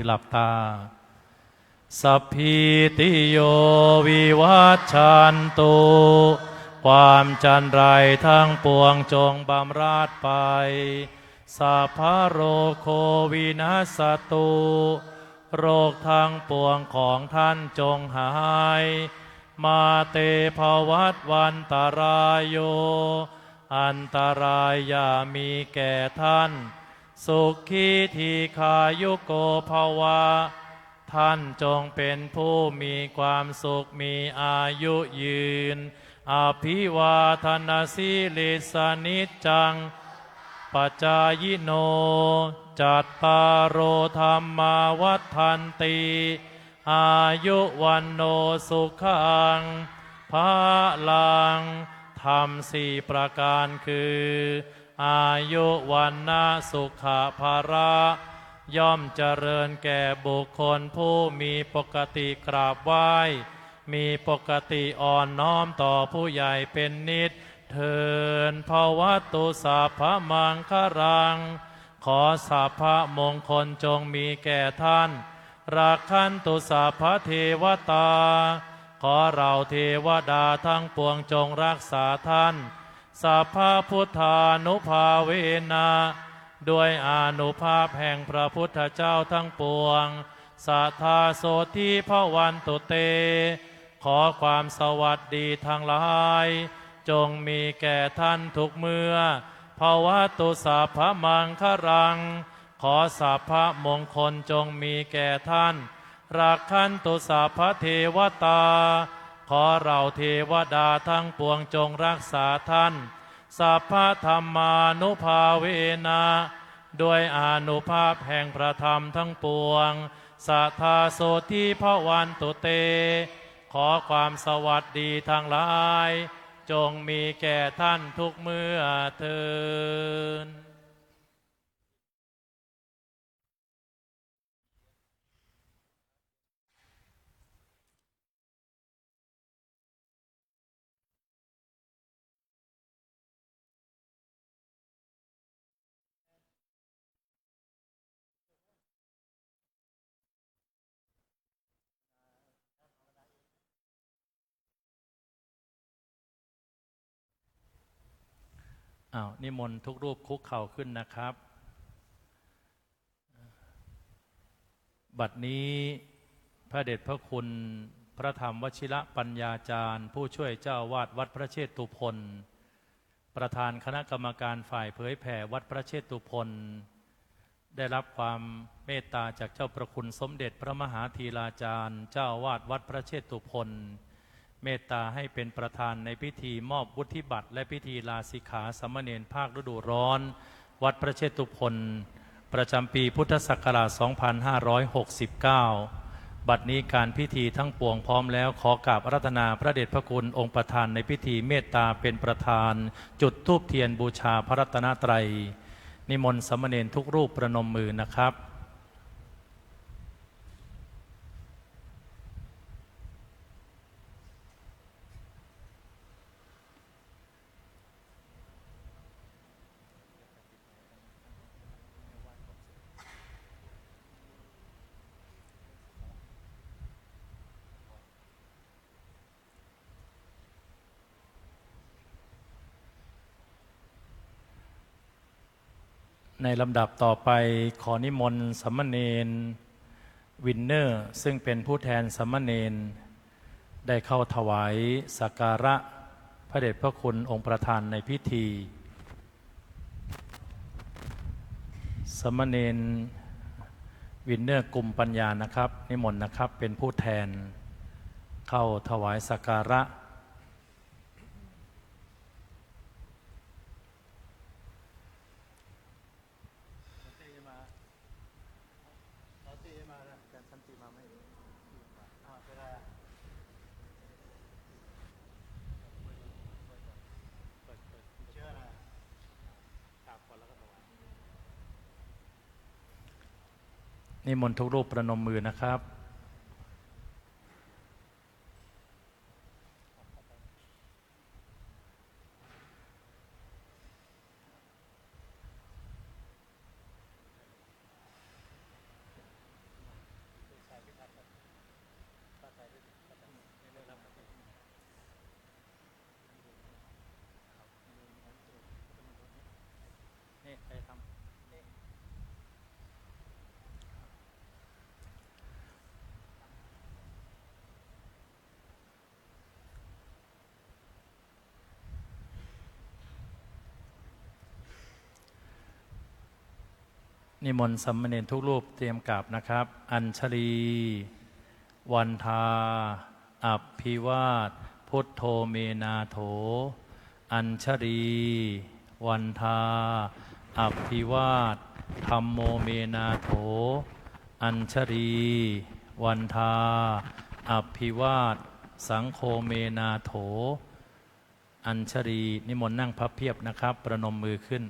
หลับตาสัพพิติโยวิวัชชันตุความจันไรทั้งปวงจงบำราดไปสัพพะโรโควินัสตุโรคทั้งปวงของท่านจงหายมาเตภวัตวันตรายโยอันตรายอย่ามีแก่ท่านสุขีทีขายุโกภวะท่านจงเป็นผู้มีความสุขมีอายุยืนอภิวาทนาสิลิสนิจจังปัจจายโนจัตตารโอธรรมาวัฏันติอายุวันโนสุขังภะลังธรรมสี่ประการคืออายุวันนะสุขะภาระย่อมเจริญแก่บุคคลผู้มีปกติกราบไหว้มีปกติอ่อนน้อมต่อผู้ใหญ่เป็นนิจเทินภวตุสัพพมังคลังขอสัพพมงคลจงมีแก่ท่านรักขันตุสัพพเทวตาขอเราเทวดาทั้งปวงจงรักษาท่านสัพพพุทธานุภาเวนะด้วยอานุภาพแห่งพระพุทธเจ้าทั้งปวงสัทธาโสธิภวันตุเตขอความสวัสดีทั้งหลายจงมีแก่ท่านทุกเมื่อภวตุสัพพมังคลังขอสัพพมงคลจงมีแก่ท่านรักขันตุสัพพเทวตาขอเราเทวดาทั้งปวงจงรักษาท่านสัพพธรรมานุภาเวนะด้วยอานุภาพแห่งพระธรรมทั้งปวงสัทธาโสธิภวันตุเตขอความสวัสดีทั้งหลายจงมีแก่ท่านทุกเมื่อเทินนิมนต์ทุกรูปคุกเข่าขึ้นนะครับบัดนี้พระเดชพระคุณพระธรรมวชิระปัญญาจารย์ผู้ช่วยเจ้าวาดวัดพระเชตุพนประธานคณะกรรมการฝ่ายเผยแผ่วัดพระเชตุพนได้รับความเมตตาจากเจ้าประคุณสมเด็จพระมหาธีราจารย์เจ้าวาดวัดพระเชตุพนเมตตาให้เป็นประธานในพิธีมอบวุฒิบัตรและพิธีลาสิกขาสามเณรภาคฤดูร้อนวัดพระเชตุพนประจำปีพุทธศักราช 2569 บัดนี้การพิธีทั้งปวงพร้อมแล้วขอกราบอาราธนาพระเดชพระคุณองค์ประธานในพิธีเมตตาเป็นประธานจุดธูปเทียนบูชาพระรัตนตรัยนิมนต์สามเณรทุกรูปประนมมือนะครับในลำดับต่อไปขอนิมนต์สามเณรวินเนอร์ซึ่งเป็นผู้แทนสามเณรได้เข้าถวายสักการะพระเดชพระคุณองค์ประธานในพิธีสามเณรวินเนอร์กลุ่มปัญญานะครับนิมนต์นะครับเป็นผู้แทนเข้าถวายสักการะนิมนต์ทุกรูปประนมมือนะครับ นิมนต์สามเณรทุกรูปเตรียมกราบนะครับ อัญชลี วันทาอัพพิวาทพุทโธเมนาโถอัญชลี วันทาอัพพิวาทธัมโมเมนาโถอัญชลี วันทาอัพพิวาทสังโฆเมนาโถอัญชลีนิมนต์นั่งพับเพียบนะครับ ประนมมือขึ้น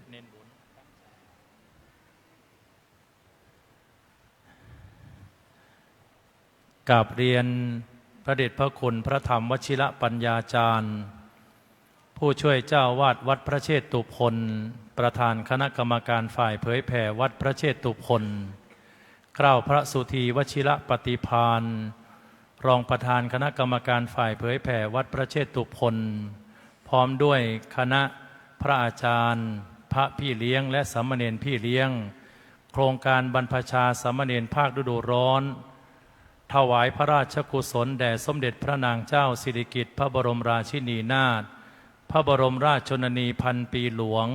กราบเรียนพระเดชพระคุณพระธรรมวชิระปัญญาจารย์ผู้ช่วยเจ้าวาดวัดพระเชตุพนประธานคณะกรรมการฝ่ายเผยแผ่วัดพระเชตุพนเกล้าพระสุธีวชิระปฏิภาณรองประธานคณะกรรมการฝ่ายเผยแผ่วัดพระเชตุพนพร้อมด้วยคณะพระอาจารย์พระพี่เลี้ยงและสามเณรพี่เลี้ยงโครงการบรรพชาสามเณรภาคฤดูร้อนถวายพระราชกุศลแด่สมเด็จพระนางเจ้าสิริกิติ์พระบรมราชินีนาถพระบรมราชชนนีพันปีหลวง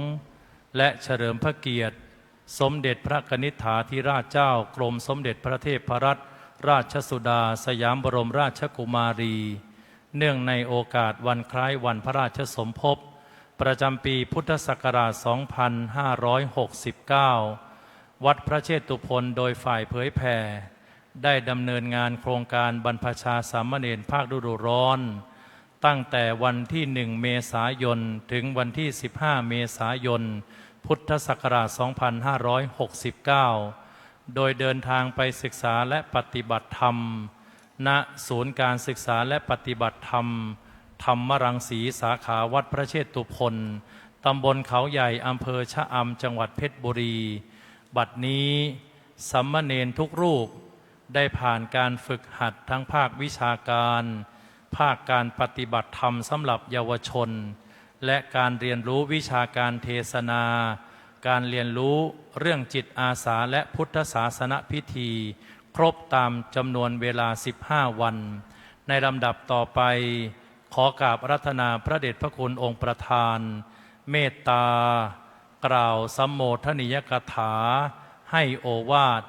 และเฉลิมพระเกียรติสมเด็จพระกนิษฐาธิราชเจ้ากรมสมเด็จพระเทพรัตนราชสุดาสยามบรมราชกุมารีเนื่องในโอกาสวันคล้ายวันพระราชสมภพประจำปีพุทธศักราช 2569 วัดพระเชตุพนโดยฝ่ายเผยแผ่ได้ดำเนินงานโครงการบรรพชาสามเณรภาคฤดูร้อนตั้งแต่วันที่ 1 เมษายนถึงวันที่ 15 เมษายน พุทธศักราช 2569 โดยเดินทางไปศึกษาและปฏิบัติธรรมณศูนย์การศึกษาและปฏิบัติธรรมธรรมรังสีสาขาวัดพระเชตุพนตำบลเขาใหญ่อำเภอชะอำจังหวัดเพชรบุรีบัดนี้สามเณรทุกรูปได้ผ่านการฝึกหัดทั้งภาควิชาการภาคการปฏิบัติธรรมสำหรับเยาวชนและการเรียนรู้วิชาการเทศนาการเรียนรู้เรื่องจิตอาสาและพุทธศาสนพิธีครบตามจำนวนเวลา 15 วันในลำดับต่อไปขอกราบอาราธนาพระเดชพระคุณองค์ประธานเมตตากล่าวสัมโมทนิยกถาให้โอวาท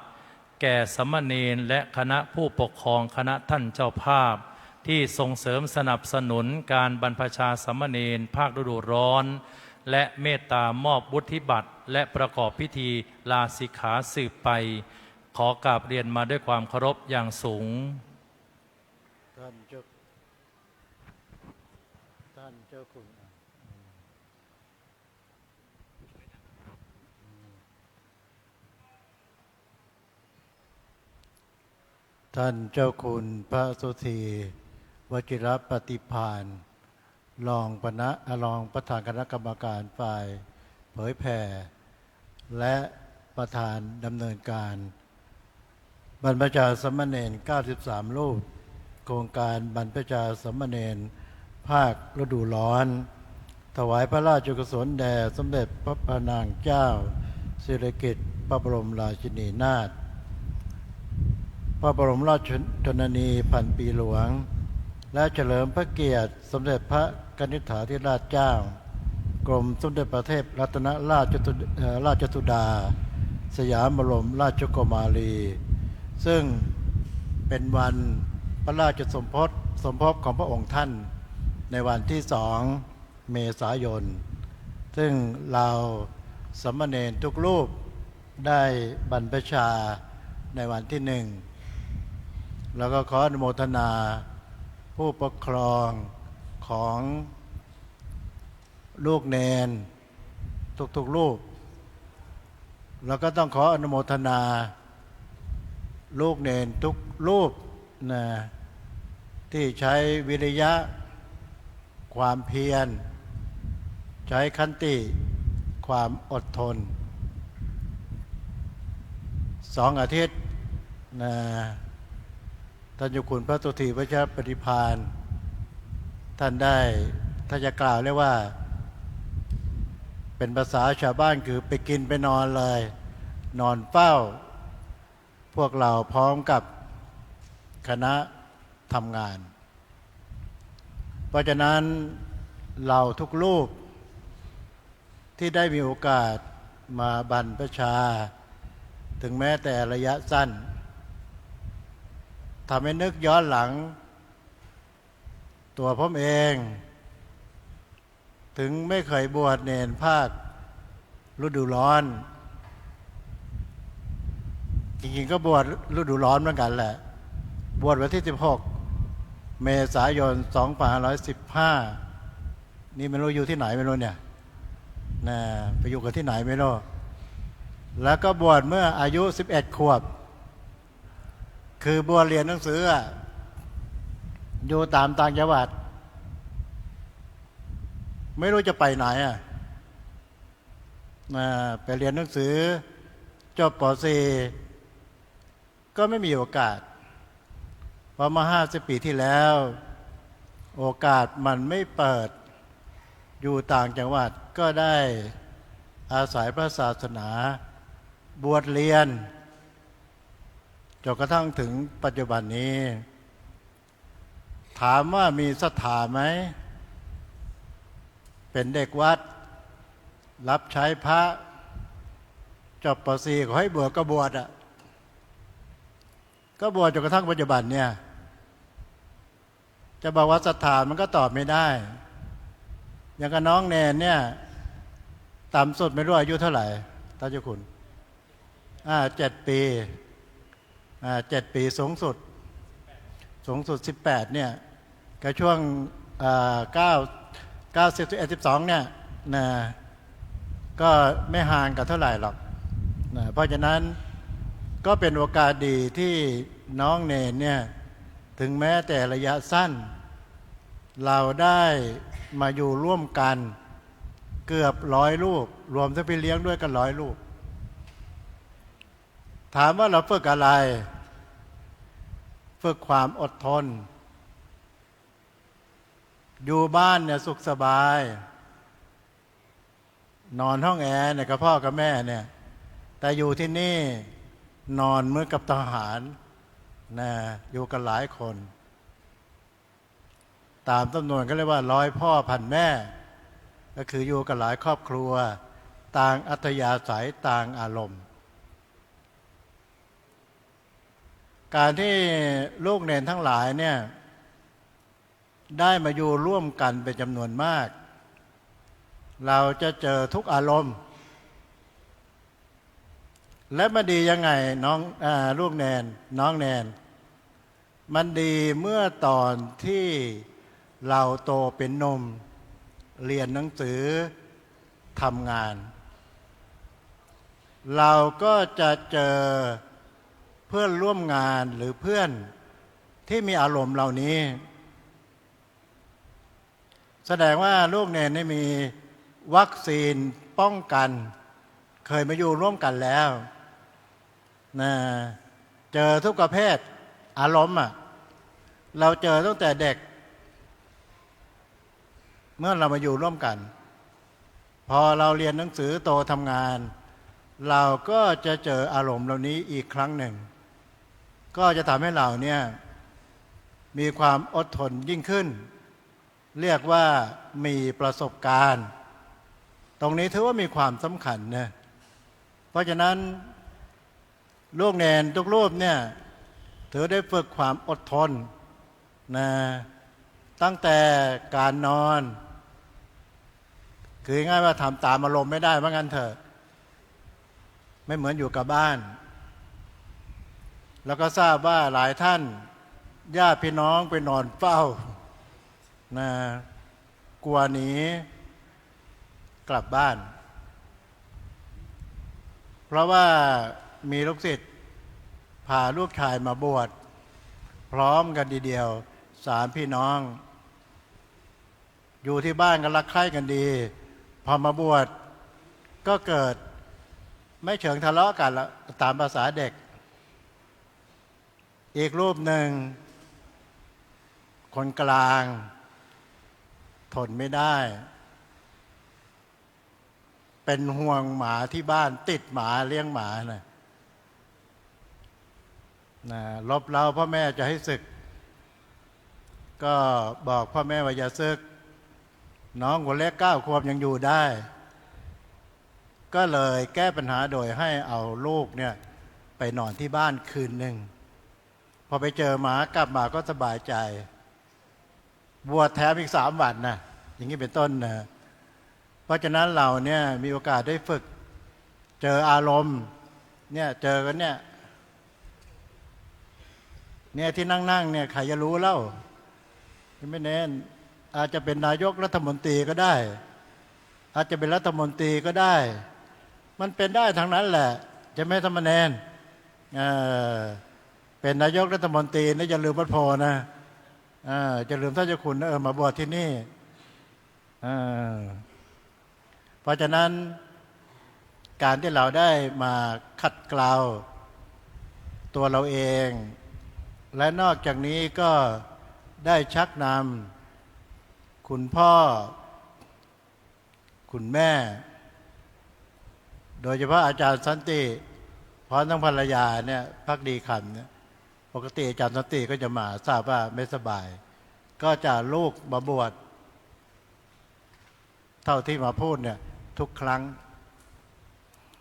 แก่สามเณรและคณะผู้ปกครองคณะท่านเจ้าภาพที่ส่งเสริมสนับสนุนการบรรพชาสามเณรภาคฤดูร้อนและเมตตามอบวุฒิบัตรและประกอบพิธีลาสิกขาสืบไปขอกราบเรียนมาด้วยความเคารพอย่างสูงท่านเจ้าคุณท่านเจ้าคุณพระสุธีวชิรปฏิภาณรองประธานคณะกรรมการฝ่ายเผยแผ่และประธานดำเนินการบรรพชาสามเณร93 รูปโครงการบรรพชาสามเณรภาคฤดูร้อนถวายพระราชกุศลแด่สมเด็จพระนางเจ้าสิริกิติ์พระบรมราชินีนาถพระบรมราชชนนีพันปีหลวงและเฉลิมพระเกียรติสมเด็จพระกนิษฐาธิราชเจ้ากรมสมเด็จพระเทพรัตนราชสุดาสยามบรมราชกุมารีซึ่งเป็นวันพระราชสมภพของพระองค์ท่านในวันที่ 2 เมษายนซึ่งเราสามเณรทุกรูปได้บรรพชาในวันที่ 1แล้วก็ขออนุโมทนาผู้ปกครองของลูกเนนทุกรูปแล้วก็ต้องขออนุโมทนาลูกเนนทุกรูปนะที่ใช้วิริยะความเพียรใช้ขันติความอดทน2 อาทิตย์นะท่านเจ้าคุณพระสุธีวชิรปฏิภาณท่านจะกล่าวเรียกว่าเป็นภาษาชาวบ้านคือไปกินไปนอนเลยนอนเฝ้าพวกเราพร้อมกับคณะทำงานเพราะฉะนั้นเราทุกรูปที่ได้มีโอกาสมาบรรพชา ถึงแม้แต่ระยะสั้นทำให้นึกย้อนหลังตัวผมเอง ถึงไม่เคยบวชเนรภาคฤดูร้อนจริงๆก็บวชฤดูร้อนเหมือนกันแหละบวชวันที่16 เมษายน 2515นี่ไม่รู้อยู่ที่ไหนไม่รู้เนี่ยนะไปอยู่กันที่ไหนไม่รู้แล้วก็บวชเมื่ออายุ11 ขวบคือบวชเรียนหนังสืออยู่ตามต่างจังหวัดไม่รู้จะไปไหนไปเรียนหนังสือจบป .4 ก็ไม่มีโอกาสพอมา50 ปีที่แล้วโอกาสมันไม่เปิดอยู่ต่างจังหวัดก็ได้อาศัยพระศาสนาบวชเรียนจนกระทั่งถึงปัจจุบันนี้ถามว่ามีศรัทธาไหมเป็นเด็กวัดรับใช้พระจบป .4 ขอให้บวชก็บวชก็บวชจนกระทั่งปัจจุบันเนี่ยจะบอกว่าศรัทธามันก็ตอบไม่ได้อย่างกับน้องแนนเนี่ยต่ำสุดไม่รู้อายุเท่าไหร่ท่านเจ้าคุณ7 ปี7 ปีสูงสุด18เนี่ยก็ช่วง9 11 12เนี่ยนะก็ไม่ห่างกันเท่าไหร่หรอกนะเพราะฉะนั้นก็เป็นโอกาสดีที่น้องเนนเนี่ยถึงแม้แต่ระยะสั้นเราได้มาอยู่ร่วมกันเกือบ100 รูปรวมทั้งพี่เลี้ยงด้วยกัน100 รูปถามว่าเราฝึกอะไรฝึกความอดทนอยู่บ้านเนี่ยสุขสบายนอนห้องแอร์เนี่ยกับพ่อกับแม่เนี่ยแต่อยู่ที่นี่นอนเหมือนกับทหารนะอยู่กันหลายคนตามจำนวนก็เรียกว่า100 พ่อพันแม่ก็คืออยู่กันหลายครอบครัวต่างอัธยาศัยต่างอารมณ์การที่ลูกเนรทั้งหลายเนี่ยได้มาอยู่ร่วมกันเป็นจำนวนมากเราจะเจอทุกอารมณ์และมันดียังไงน้องลูกแนนน้องแนนมันดีเมื่อตอนที่เราโตเป็นหนุ่มเรียนหนังสือทำงานเราก็จะเจอเพื่อนร่วมงานหรือเพื่อนที่มีอารมณ์เหล่านี้แสดงว่าลูกเนนได้มีวัคซีนป้องกันเคยมาอยู่ร่วมกันแล้วนะเจอทุกประเภทอารมณ์เราเจอตั้งแต่เด็กเมื่อเรามาอยู่ร่วมกันพอเราเรียนหนังสือโตทำงานเราก็จะเจออารมณ์เหล่านี้อีกครั้งหนึ่งก็จะทำให้เราเนี่ยมีความอดทนยิ่งขึ้นเรียกว่ามีประสบการณ์ตรงนี้ถือว่ามีความสำคัญนะเพราะฉะนั้นลูกเนรทุกรูปเนี่ยถือได้ฝึกความอดทนนะตั้งแต่การนอนคือง่ายว่าทำตามอารมณ์ไม่ได้ว่างั้นเถอะไม่เหมือนอยู่กับบ้านแล้วก็ทราบว่าหลายท่านญาติพี่น้องไปนอนเฝ้านะกลัวหนีกลับบ้านเพราะว่ามีลูกศิษย์พาลูกชายมาบวชพร้อมกันทีเดียว3 พี่น้องอยู่ที่บ้านกันรักใคร่กันดีพอมาบวชก็เกิดไม่เชิงทะเลาะกันละตามภาษาเด็กอีกรูปหนึ่งคนกลางทนไม่ได้เป็นห่วงหมาที่บ้านติดหมาเลี้ยงหมาลบเล้าพ่อแม่จะให้ศึกก็บอกพ่อแม่ว่าอย่าศึกน้องคนเล็ก9 ขวบยังอยู่ได้ก็เลยแก้ปัญหาโดยให้เอาลูกเนี่ย ไปนอนที่บ้านคืนหนึ่งพอไปเจอหมากลับมาก็สบายใจบวชแถมอีก3 วันนะอย่างนี้เป็นต้นนะเพราะฉะนั้นเราเนี่ยมีโอกาสได้ฝึกเจออารมณ์เนี่ยเจอกันเนี่ยที่นั่งเนี่ยใครจะรู้เล่าไม่แน่อาจจะเป็นนายกรัฐมนตรีก็ได้อาจจะเป็นรัฐมนตรีก็ได้มันเป็นได้ทั้งนั้นแหละจะไม่ทำแนนเป็นนายกรัฐมนตรีนะอย่าลืมวัดโพนะจะลืมท่านเจ้าคุณนะมาบวชที่นี่เพราะฉะนั้นการที่เราได้มาขัดเกลาตัวเราเองและนอกจากนี้ก็ได้ชักนำคุณพ่อคุณแม่โดยเฉพาะอาจารย์สันติพร้อมทั้งภรรยาเนี่ยภักดีคำเนี่ยปกติอาจารย์สันติก็จะมาทราบว่าไม่สบายก็จะลูกมาบวชเท่าที่มาพูดเนี่ยทุกครั้ง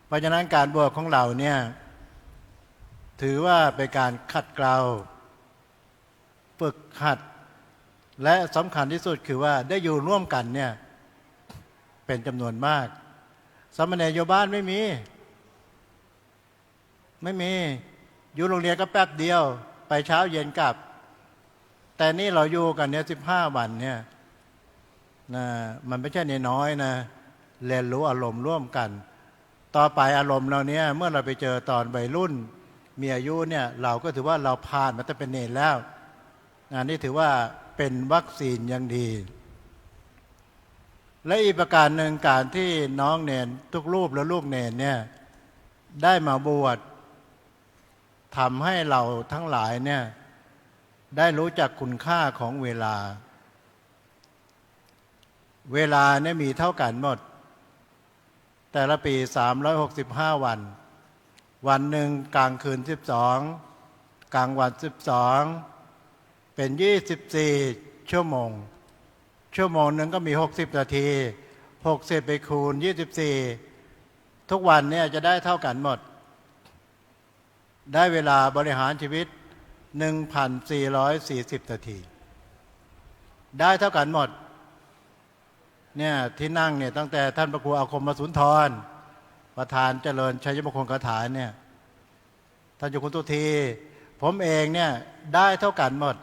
เพราะฉะนั้นการบวชของเราเนี่ยถือว่าเป็นการขัดเกลาฝึกหัดและสำคัญที่สุดคือว่าได้อยู่ร่วมกันเนี่ยเป็นจำนวนมากสามเณรอยู่บ้านไม่มีอยู่โรงเรียนก็แป๊บเดียวไปเช้าเย็นกลับแต่นี่เราอยู่กันเนี่ย15 วันเนี่ยนะมันไม่ใช่น้อยนะเรียนรู้อารมณ์ร่วมกันต่อไปอารมณ์เราเนี่ยเมื่อเราไปเจอตอนวัยรุ่นมีอายุเนี่ยเราก็ถือว่าเราผ่านมาตั้งเป็นเนรแล้วนี่ถือว่าเป็นวัคซีนอย่างดีและอีกประการหนึ่งการที่น้องเนรทุกรูปและลูกเนรเนี่ยได้มาบวชทำให้เราทั้งหลายเนี่ยได้รู้จักคุณค่าของเวลาเนี่ยมีเท่ากันหมดแต่ละปี365 วันวันหนึ่งกลางคืน12กลางวัน12เป็น24 ชั่วโมงหนึ่งก็มี60 นาที60ไปคูณ24ทุกวันเนี่ยจะได้เท่ากันหมดได้เวลาบริหารชีวิต 1,440 นาทีได้เท่ากันหมดเนี่ยที่นั่งเนี่ยตั้งแต่ท่านพระครูอาคมสุนทรประธานเจริญชัยมงคลคาถาเนี่ยท่านเจ้าคุณตุทีผมเองเนี่ยได้เท่ากันหมด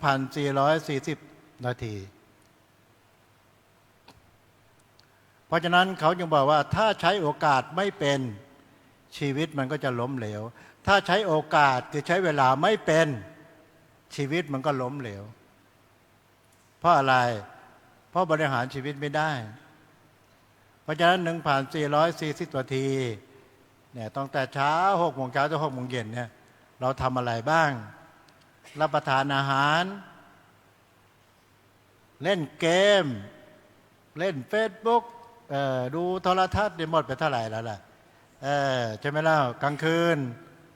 1,440 นาทีเพราะฉะนั้นเขาจึงบอกว่าถ้าใช้โอกาสไม่เป็นชีวิตมันก็จะล้มเหลวถ้าใช้โอกาสคือใช้เวลาไม่เป็นชีวิตมันก็ล้มเหลวเพราะอะไรเพราะบริหารชีวิตไม่ได้เพราะฉะนั้น 1,440 นาทีเนี่ยตั้งแต่เช้า6 โมงเช้าถึง6 โมงเย็นเนี่ยเราทำอะไรบ้างรับประทานอาหารเล่นเกมเล่นเฟซบุ๊กดูโทรทัศน์หมดไปเท่าไหร่แล้วล่ะใช่ไหมล่ะกลางคืน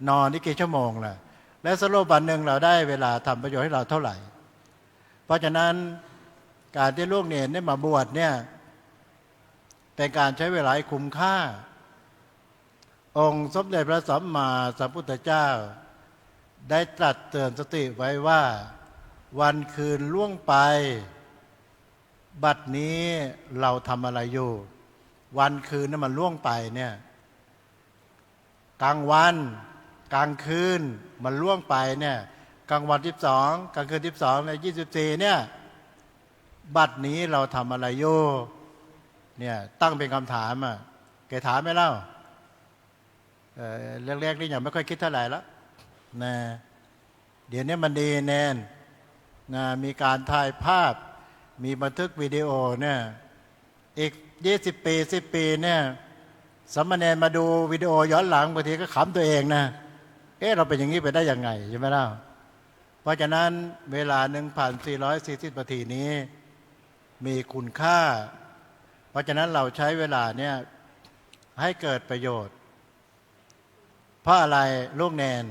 นอนนี่กี่ชั่วโมงล่ะและสรุปวันหนึ่งเราได้เวลาทำประโยชน์ให้เราเท่าไหร่เพราะฉะนั้นการที่ลูกเนรได้มาบวชเนี่ยเป็นการใช้เวลาให้คุ้มค่าองค์สมเด็จพระสัมมาสัมพุทธเจ้าได้ตรัสเตือนสติไว้ว่าวันคืนล่วงไปบัดนี้เราทำอะไรอยู่วันคืนนั้นมันล่วงไปเนี่ยกลางวันกลางคืนมันล่วงไปเนี่ยกลางวัน12กลางคืน12ใน24เนี่ยบัดนี้เราทำอะไรอยู่เนี่ยตั้งเป็นคำถามแกถามไหมเล่าแรกๆนี่ยังไม่ค่อยคิดเท่าไหร่แล้วนะเดี๋ยวนี้มันดีแน่นนะมีการถ่ายภาพมีบันทึกวิดีโอเนี่ยอีก20 ปี10 ปีเนี่ยสามเณรมาดูวิดีโอย้อนหลังบางทีก็ขำตัวเองนะเราเป็นอย่างนี้ไปได้ยังไงใช่ไหมล่ะเพราะฉะนั้นเวลา 1,440 นาทีนี้มีคุณค่าเพราะฉะนั้นเราใช้เวลาเนี่ยให้เกิดประโยชน์เพราะอะไรลูกเนน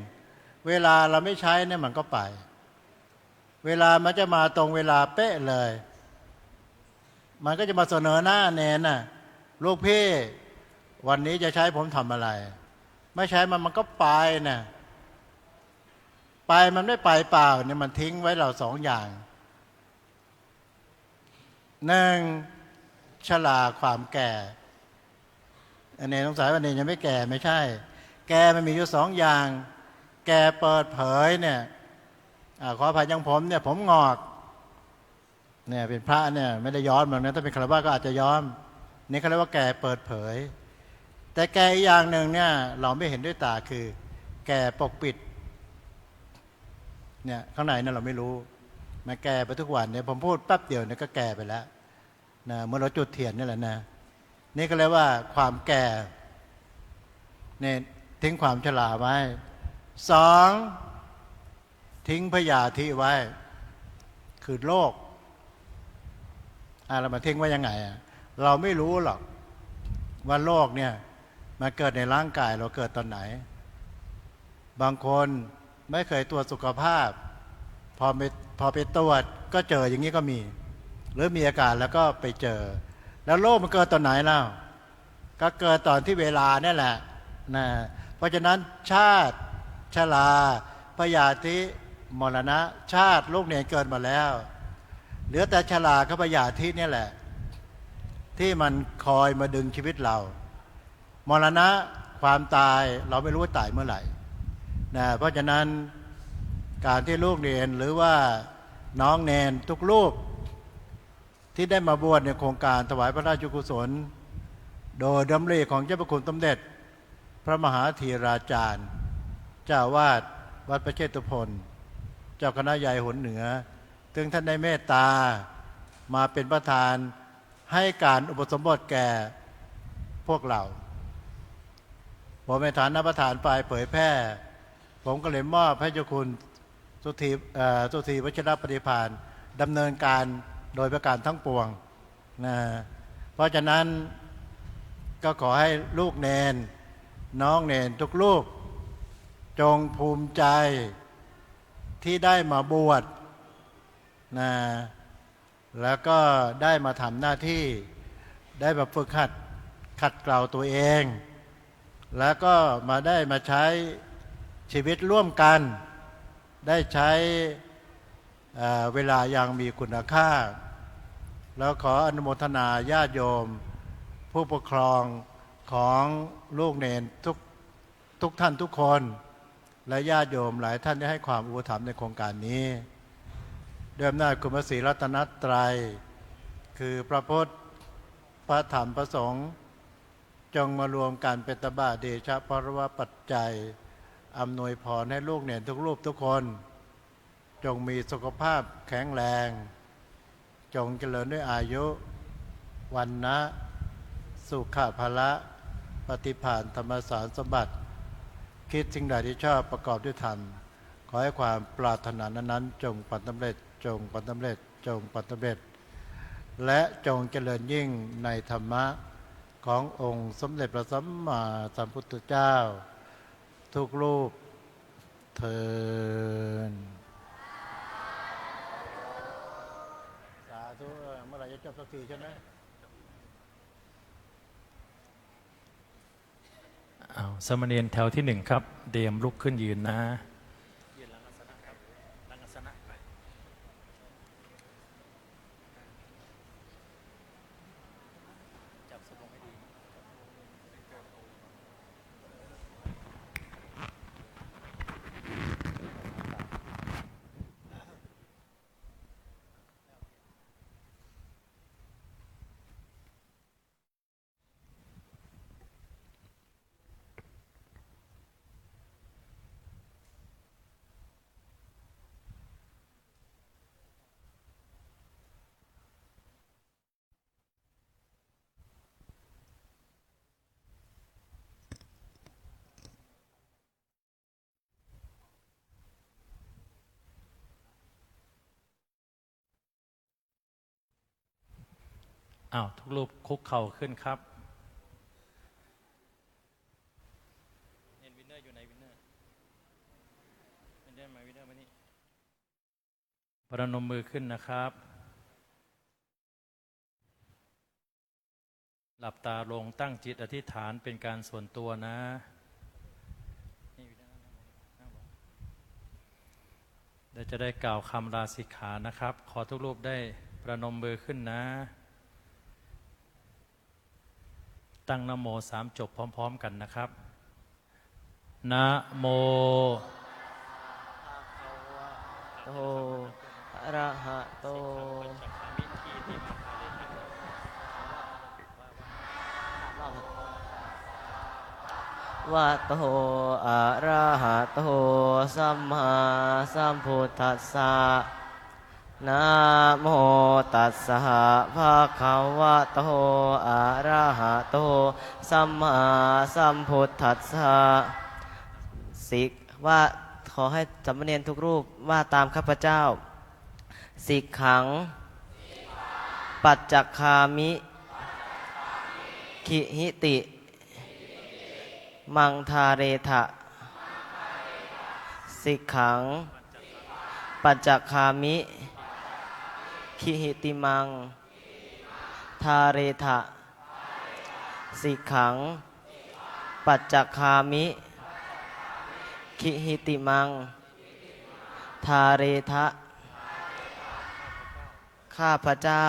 เวลาเราไม่ใช้เนี่ยมันก็ไปเวลามันจะมาตรงเวลาเป๊ะเลยมันก็จะมาเสนอหน้าเนนน่ะลูกพี่วันนี้จะใช้ผมทำอะไร ไม่ใช้มันก็ไปนะไปมันไม่ไปเปล่าเนี่ยมันทิ้งไว้เราสองอย่างหนึ่งชราความแก่อันนี้สงสัยว่านี่ยังไม่แก่ไม่ใช่ แก่มันมีอยู่สองอย่าง แก่เปิดเผยเนี่ยขออภัยยังผมเนี่ยผมงอกเนี่ยเป็นพระเนี่ยไม่ได้ย้อมหรอกนะถ้าเป็นฆราวาสก็อาจจะย้อมนี่เขาเรียกว่าแก่เปิดเผยแต่แก่อีกอย่างหนึ่งเนี่ยเราไม่เห็นด้วยตาคือแก่ปกปิดเนี่ยข้างในเนี่ยเราไม่รู้มาแก่ไปทุกวันเนี่ยผมพูดแป๊บเดียวเนี่ยก็แก่ไปแล้วนะเมื่อเราจุดเทียนนี่แหละนะนี่ก็เรียกว่าความแก่เนี่ยทิ้งความชราไว้สองทิ้งพยาธิไว้คือโลกเรามาทิ้งไว้ยังไงเราไม่รู้หรอกว่าโรคเนี่ยมันเกิดในร่างกายเราเกิดตอนไหนบางคนไม่เคยตรวจสุขภาพพอไปตรวจก็เจออย่างนี้ก็มีหรือมีอาการแล้วก็ไปเจอแล้วโรคมันเกิดตอนไหนเล่าก็เกิดตอนที่เวลานี่แหละนะเพราะฉะนั้นชาติชราพยาธิมรณะชาติลูกเนี่ยเกิดมาแล้วเหลือแต่ชรากับพยาธินี่แหละที่มันคอยมาดึงชีวิตเรามรณะความตายเราไม่รู้ว่าตายเมื่อไหร่นะเพราะฉะนั้นการที่ลูกเนนหรือว่าน้องเนนทุกรูปที่ได้มาบวชในโครงการถวายพระราชกุศลโดยดำริของเจ้าพระคุณสมเด็จพระมหาธีราจารย์เจ้าวาดวัดพระเชตุพนเจ้าคณะใหญ่หนเหนือถึงท่านได้เมตตามาเป็นประธานให้การอุปสมบทแก่พวกเราผมในฐานะประธานฝ่ายเผยแพร่ผมก็เลยมอบให้เจ้าคุณสุธีวชิรปฏิภาณดำเนินการโดยประการทั้งปวงนะเพราะฉะนั้นก็ขอให้ลูกเนนน้องเนนทุกลูกจงภูมิใจที่ได้มาบวชนะแล้วก็ได้มาทำหน้าที่ได้มาฝึกขัดเกลาตัวเองแล้วก็มาใช้ชีวิตร่วมกันได้ใช้เวลาอย่างมีคุณค่าแล้วขออนุโมทนาญาติโยมผู้ปกครองของลูกเนนทุกท่านทุกคนและญาติโยมหลายท่านได้ให้ความอุปถัมภ์ในโครงการนี้ด้วยอำนาจคุณพระศรีรัตนตรัยคือพระพุทธพระธรรมพระสงฆ์จงมารวมกันเป็นตบะเดชะพรวปัจจัยอำนวยพรให้ลูกเนรทุกรูปทุกคนจงมีสุขภาพแข็งแรงจงเจริญด้วยอายุวันนะสุขภาละปฏิภาณธรรมสารสมบัติคิดสิ่งใดที่ชอบประกอบด้วยธรรมขอให้ความปรารถนานั้นจงปัตตำเร็จจงปัตตำเร็จจงปัตตำเร็จและจงเจริญยิ่งในธรรมะขององค์สมเด็จพระสัมมาสัมพุทธเจ้าทุกรูปเทินสาธุเมื่อไหร่จะจบสักทีใช่ไหมสมณีแถวที่หนึ่งครับเดมลุกขึ้นยืนนะยืนลังอาสนะครับลังอาสนะไปจับสบงให้ดีทุกรูปคุกเข่าขึ้นครับเห็นวินเนอร์อยู่ไหนวินเนอร์มาวินเนอร์มานี่ประนมมือขึ้นนะครับหลับตาลงตั้งจิตอธิษฐานเป็นการส่วนตัวนะ เดี๋ยวจะได้กล่าวคำลาสิกขานะครับ ขอทุกรูปได้ประนมมือขึ้นนะ ตั้งนะโม3จบพร้อมๆกันนะครับนะโมโตอะระหะโตวะโตอะระหะโตสัมมาสัมพุทธัสสะนะโมตัสสะภะคะวะโตอะระหะโตสัมมาสัมพุทธัสสะสิกว่าขอให้สามเณรทุกรูปว่าตามข้าพเจ้าสิกขังปัจจคามิขิหิติมังทาเรทะสิกขังปัจจคามิขิหิติมังทาเรทะสิกขังปัจจคามิขิหิติมังทาเรทะข้าพเจ้า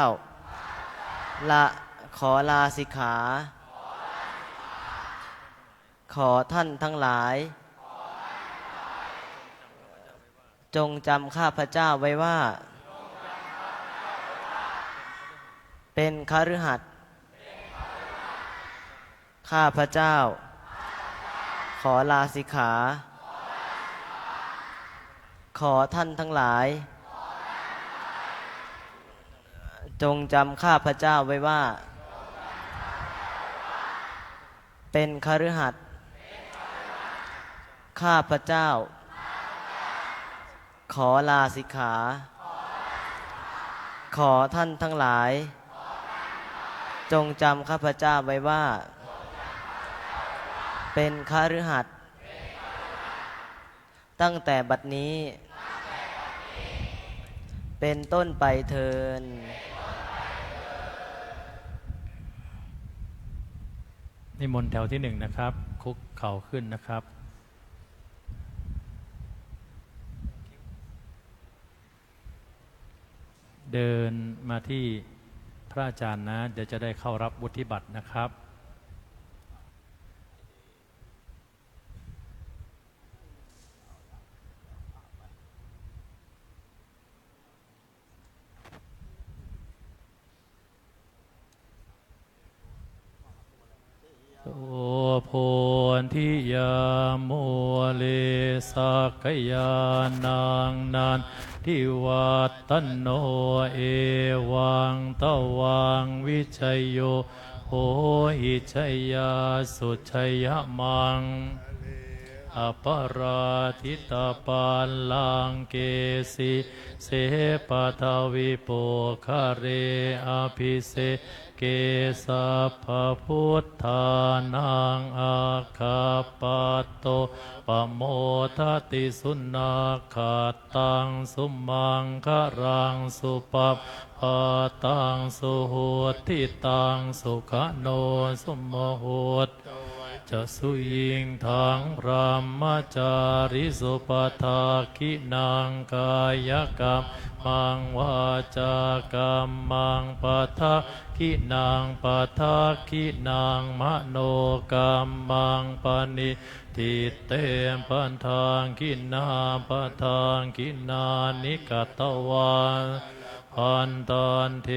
ขอลาสิกขาขอท่านทั้งหลายจงจำข้าพเจ้าไว้ว่าเป็นคฤหัสถ์ข้าพเจ้าขอลาสิกขาขอท่านทั้งหลายจงจำข้าพเจ้าไว้ว่าเป็นคฤหัสถ์ข้าพเจ้าขอลาสิกขาขอท่านทั้งหลายจงจำข้าพเจ้าไว้ว่าเป็นคฤหัสถ์ตั้งแต่บัดนี้เป็นต้นไปเทินนิมนต์แถวที่1นะครับคุกเข่าขึ้นนะครับเดินมาที่พระอาจารย์นะเดี๋ยวจะได้เข้ารับวุฒิบัตรนะครับโอโพธิยาโมเลสักยานางนานทิวัตโนเอวังตวังวิชัยโยโหหิชัยยาสุชัยมังอปราทิตาปัลลังเกสิเสปทวิโปคะเรอภิเสเกสัพพพุทธานังอาคาปัตโตปโมทติสุนัขขัตตังสุมังครังสุปปะตังสุโหติตังสุขโนสุโมโหตจะสุยิงทางพรหมจาริสุปทาคินังกายกรรมังวาจากรรมังปทาคินังปทาคินังมโนกรรมังปณิทิเตมปันทางคินาปทางคินานิกตวาพันตันเท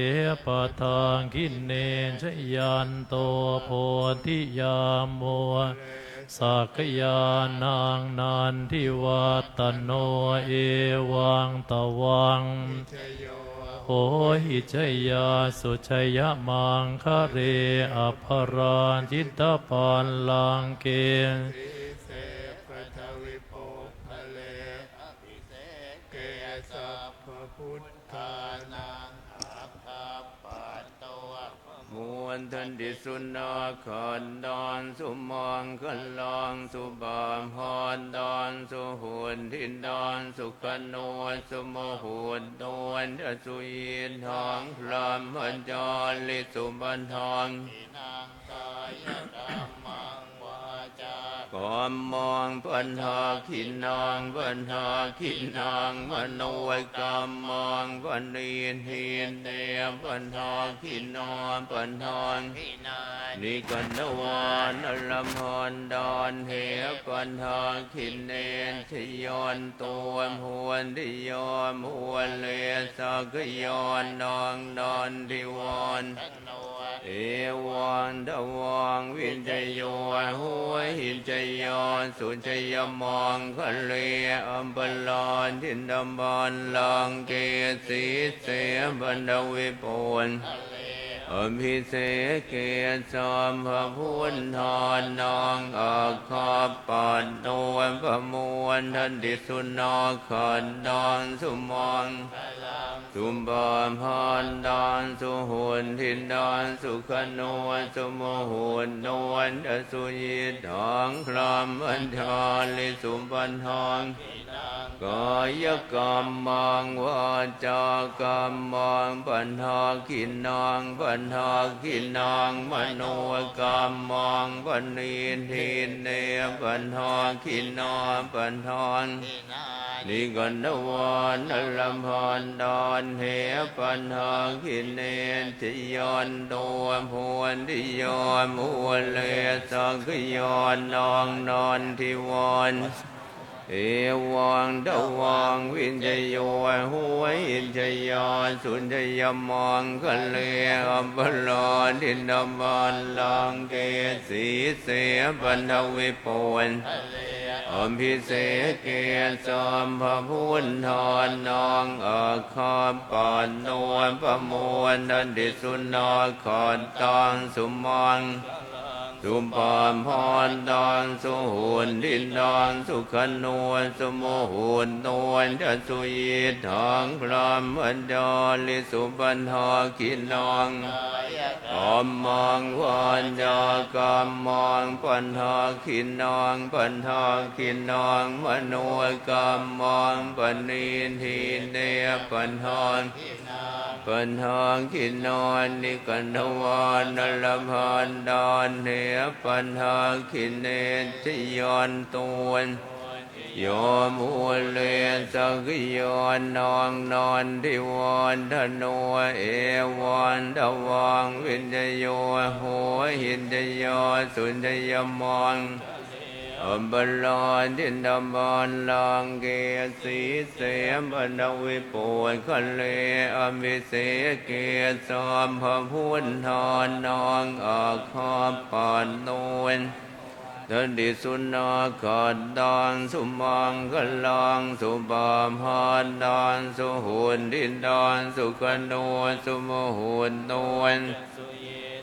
ปทางคินเนชยันโตโพธิยาโมสักยานางนันทิวัตโนเอวังตวังโหหิชยาสุชยมังคะเรอภราจิตตปัลลังเกมวนทันติสุนาขันดอนสุมังคันลังสุบามพรดอนสุหุนทินดอนสุขโนสุโมหุนโนนทสุยินทองพรหมจาริสุบันทองขอ อมมองปัญหาขินนางปัญหาขินนางมโนกรรมมองปัญญีหินเนปัญหาขินนางปัญหานิกันนวานอลมหอนดอนเหปัญหาขินเนชยอนตัวหวนดิยอมหวนเลสักยอนนองนอนดิวอนเอวังดวังวินจโยหัวหินจยอนสุจยมองคะเลอัมปลอนทินดำบอนลังเกสีเสบันดาวิปุลอภิเสเกสมพระพุทธานนองอาคาปันโนประมวลทันติสุนอขันดอนสุมองสุมบามพานดานสุหุนทินดานสุขโนสุโมหุนโนวันสุยิตทองครามอันทาลิสุมปันทองกายกรรมังวาจากรรมังปัญหาขินนางปัญหาขินนางมโนกรรมังปัญญีทินเนปัญหาขินนางปัญหานิกันนวานอลมพานดอนเหปัญหาขินเนติยอนตัวพวนดิยอนมวนเลสักยอนนองนอนทิวอนเอวังดวังวินจโยหัวหินจยอนสุนจยมองคะเลอัมปลอนทินดำบอนลังเกสีเสปันทวิปุลอภิเสเกสมพระพุทธานนองอาคาปันโนประมวลทันติสุนอขันตังสุมังสุปามพรดอนสุหุนดินดอนสุขนวลสุโมหุนนวลจัสุยิตทางพรามอันดอลิสุปันหาขินนองอมมังวันจากรรมังปัญหาขินนองปัญหาขินนองมโนกรรมังปัญญีทินเนปัญหาปัญหาขินนอนนิกันทวานลพานดอนเนปัญหาขินเนติยอนตัวยอมหัวเลสักยอนนองนอนทิวอนธนูเอวันดวังวินจโยหัวหินจโยสุนจยมองอัมบลอนทินดำบอนลังเกสีเสบันดาวิปุลคะเลอัมพิเสเกสมพระพุทธานนองอาคาปันโนทันติสุนาขันดังสุมังคลังสุบามหานดังสุหุนดินดังสุขโนสุโมหุนโนน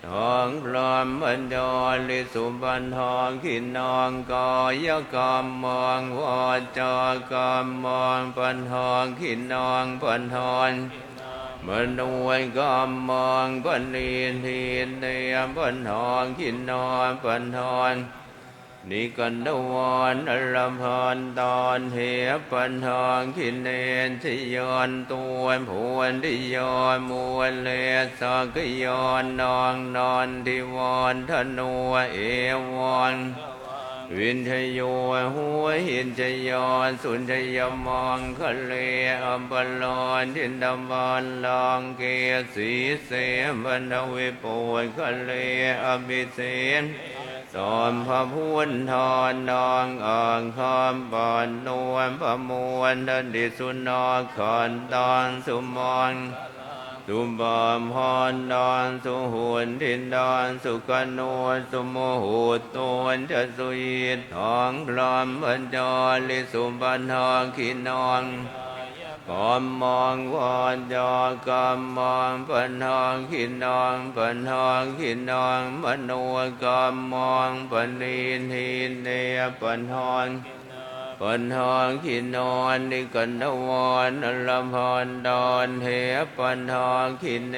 ทองพรามอันดอลิสุปันทองขินนองกายกรรมังวาจากรรมังปันทองขินนองปันทองมโนกรรมังปัญญีทินเนปันทองขินนองปันทองนิกันดวานอลมพานตอนเหปัญหาขินเนชยอนตัวพวนดิยอนมวนเลสักยอนนองนอนทิวอนธนูเอวันวินทโยหัวหินจยอนสุนจยมองคะเลอัมปลอนทินดำบอนลังเกสีเสบันดาวิปุลคะเลอภิเสสมพระพุทธานนองอ่างคำปันโนประมวลทันติสุนอขันตังสุมังสุบามพรดอนสุหุนทินดอนสุขโนสุโมหุตนจัสุยิตทองพรามอันดอลิสุปันหาขินนองกรรมังวาจากรรมังปัญหาขินนองปัญหาขินนองมโนกรรมังปัญญีทินเนปัญหาปัญหาขินนอนนิกันทวานอลพานดอนเหปัญหาขินเน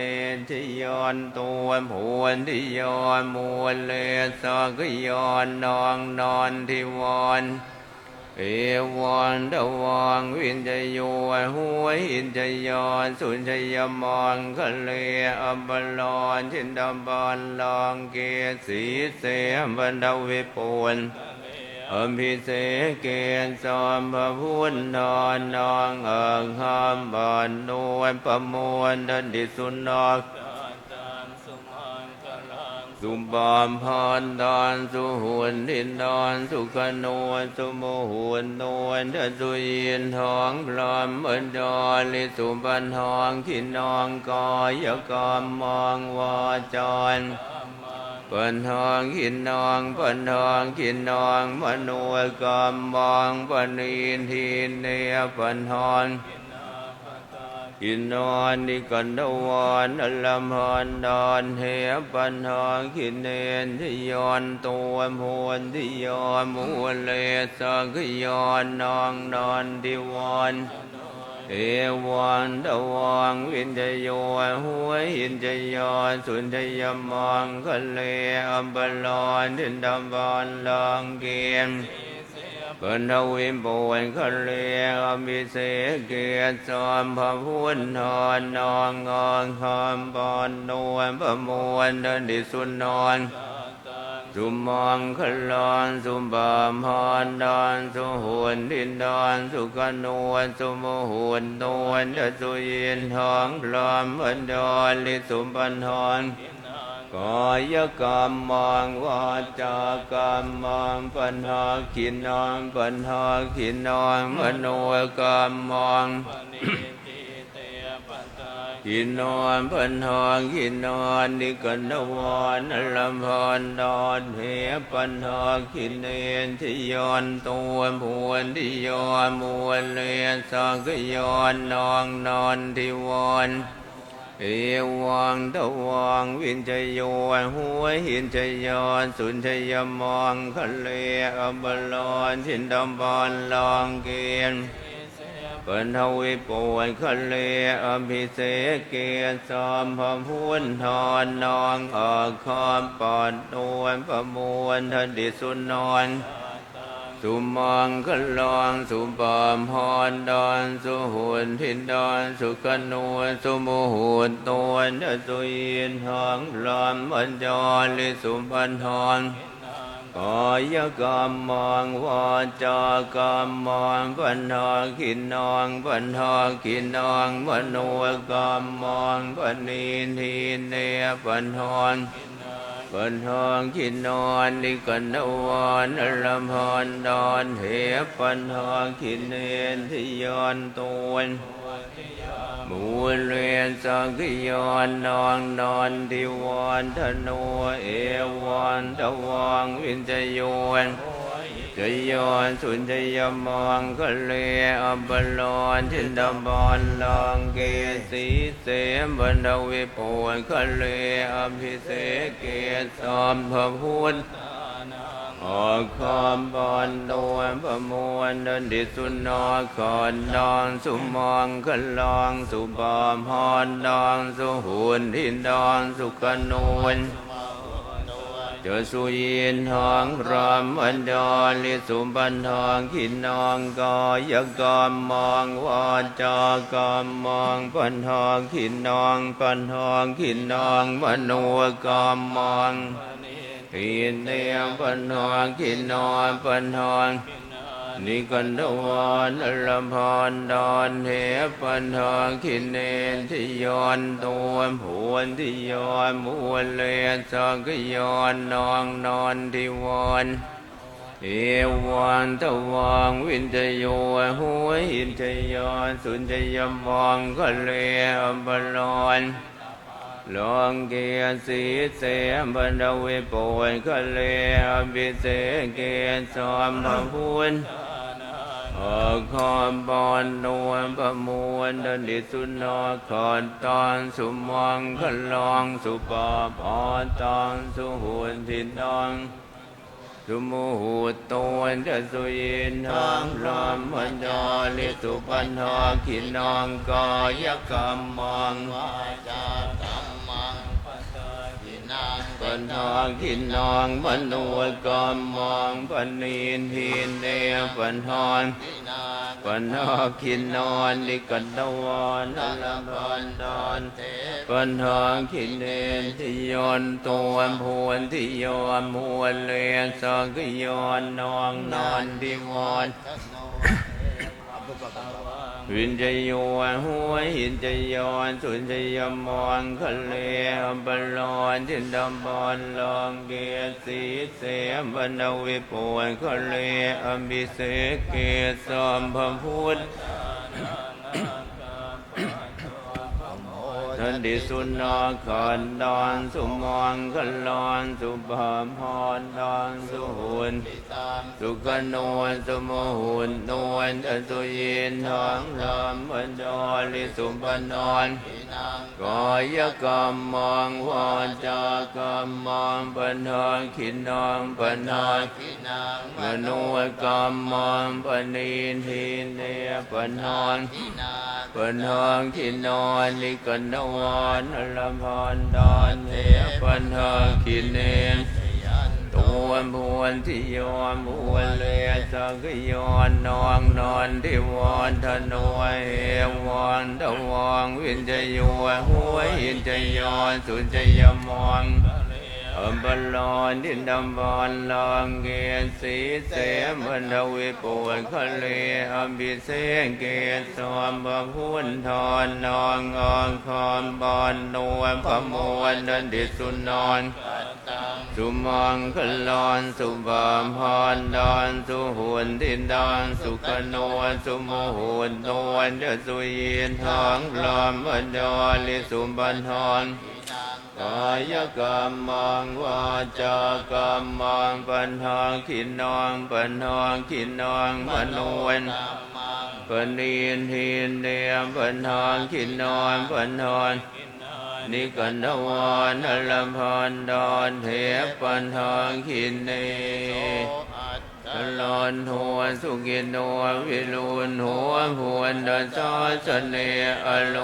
ติยอนตัวพวนทิยอนมวนเลสักยอนนองนอนทิวอนเอวันดวังวินจโยหัวหินจยอนสุนจยมองคะเลอัมบลอนทินดำบอนลังเกสีเสบันดาวิปุลอ อภิเสเกสอมพระพุทธนนองเอิงหามบานนวลประมวลดันดิสุนอกสุบามพรดอนสุหุนดินดอนสุขนวลสุโมหุนนวลดัสุยินทองพรหมอันดอลิสุบันทองขินนองกอยกรรมมองวาจรปันทองขินนองปันทองขินนองมโนกรรมมองปณินทินเนปันทองกินนอนนิกันดวันอลมหันดอนเฮปันหากินเนนทิยอนตัวมวนทิยอนมูเลสังขยอนนองนอนทิวันเอวันตะวังวินทโยหัวหินทยอนสุนทยมังคะเลอัมบลอนทินดำบานลังเกียนปัญหวิมปุญคะเลอมิเสเกสอมพระพุทธนองงองคำปอนนวลประมวลดันดิสุนนสุมังคลอนสุบามพรดอนสุหุนดินดอนสุขนวลสุโมหุนนวลดัสุยินทองพรหมอันดอนลิสุปันทองกายกรรมมังวาจากรรมมังปัญหาขินนองปัญหาขินนองมโนกรรมมังขินนองปัญหาขินนองนิกันดวันอลมพันดอนเหปัญหาขินเนนทิยอนตัวมวนทิยอนมวลเลสังขยอนนองนอนทิวันเอวังตะวังวินชโยหัวหินชยอนสุนชยมังคะเลอัมบลอนทินดำบานลองเกียนปัญหวิปุญคะเลอภิเสเกสอมพระพุทธนองอาคามปอนนวลประมวลทันดิสุนนสุมังคลองสุปามพรดอนสุหุนทินดอนสุขนวลสุโมหุนนวลดัสุยินทองพรหมอันดอนลิสุปันทองกายกรรมมังวาจากรรมมังปัญหาขินนองปัญหาขินนองมโนกรรมมังปณินทินเนปัญหาปัญหาขินนอนนิกันดวันอลมหันดอนเหปัญหาขินเนนทิยอนตัวมูลเรียนสังขยอนนองนอนทิวันธนูเอวันตะวังวินทโยชยอนสุนทยมังคะเลอัมบลอนทินดำบานลังเกสีเสมบันดาวิปุญคะเลอภิเสเกสอมพระพุทธออกคำบานนวลประมวลดันดิสุนอขอนดองสุมังคลองสุบามพรดองสุหุนทินดองสุขนวลเจสุยินทองพรหมอันดอนลิสุปันทองขินนองกายกรรมมังวาจากรรมมังปัญหาขินนองปัญหาขินนองมโนกรรมมังขินเนมปัญหาขินนองปัญหานิกันดวันอลมพันดอนเหปัญหาขินเนนทิยอนตัวมวนทิยอนมวลเลสังขยอนนองนอนทิวันเอวันตะวังวินทโยหัวหินทยอนสุนทยมังคะเลอัมบลอนลองเกียสีเสมบันดาวิปุญคะเลอภิเสเกสอมพระพุทธอาคามปอนนวลประมวลดันดิสุนอขอนตอนสุมังคลองสุปาพรตอนสุหุนทินดองสุโมหุตโตนจะสุยินทองพรหมอันดอนลิสุปันหาขินนองกายกรรมมังวาจากรรมมังปัญหาขินนองมโนกรรมมังปณินทินเนปัญหาป ปัญหาขินนอนนิกันตวันอลพันดอนปัญหาขินเนทิยอนตัวพวนทิยอนมวนเลสักยอนนองนอนดิวอนวินจะยวนหัวหินจะยอนสุนจะยมองคะเลบลอนจินดำบอลลองเกสีเสมบรรดาวิปวนคะเลอมิเสเกสอมพพุทธทันดิสุนอขันดอนสุมองขันลอนสุภาพรดอนสุหุนสุขนวลสุโมหุนนวลอสุยินทองลำบันดอลิสุปนอนกายกรรมมองวาจากรรมมองปัญหาขินนองปัญหามโนกรรมมองปณิทินเนปัญหาปัญหาขินนอนลิกันนวานอลพันดอนเทปัญหาขินเนตัวพวนที่ยอนพวนเลสักยอนนองนอนที่วอนทนวยเอวอนตะวองวินจะยัวหัวหินจะยอนสุนจะยมองบลลอนดินดำบอลลองเกสีเสมบรรดาวิปวนคะเลอภิเศษเกสอมบพุนทอนนององคอมบอนนวลพมวนดันดิสุนอนสุมังคลอนสุบามพรดอนสุหุนดินดอนสุขนวลสุโมหุนนวลเดสุยินทองลอมบันดอลิสุบันทอนกายกรรมมังวาจากรรมมังปัญหาขินนองปัญหาขินนองมโนนปณิทินเดียปัญหาขินนองปัญหานิกันตวันอลพันดอนเทปัญหาขินเนลอนหัวสุกินหัววิรุณหัวพวนดอนซอสเนอโล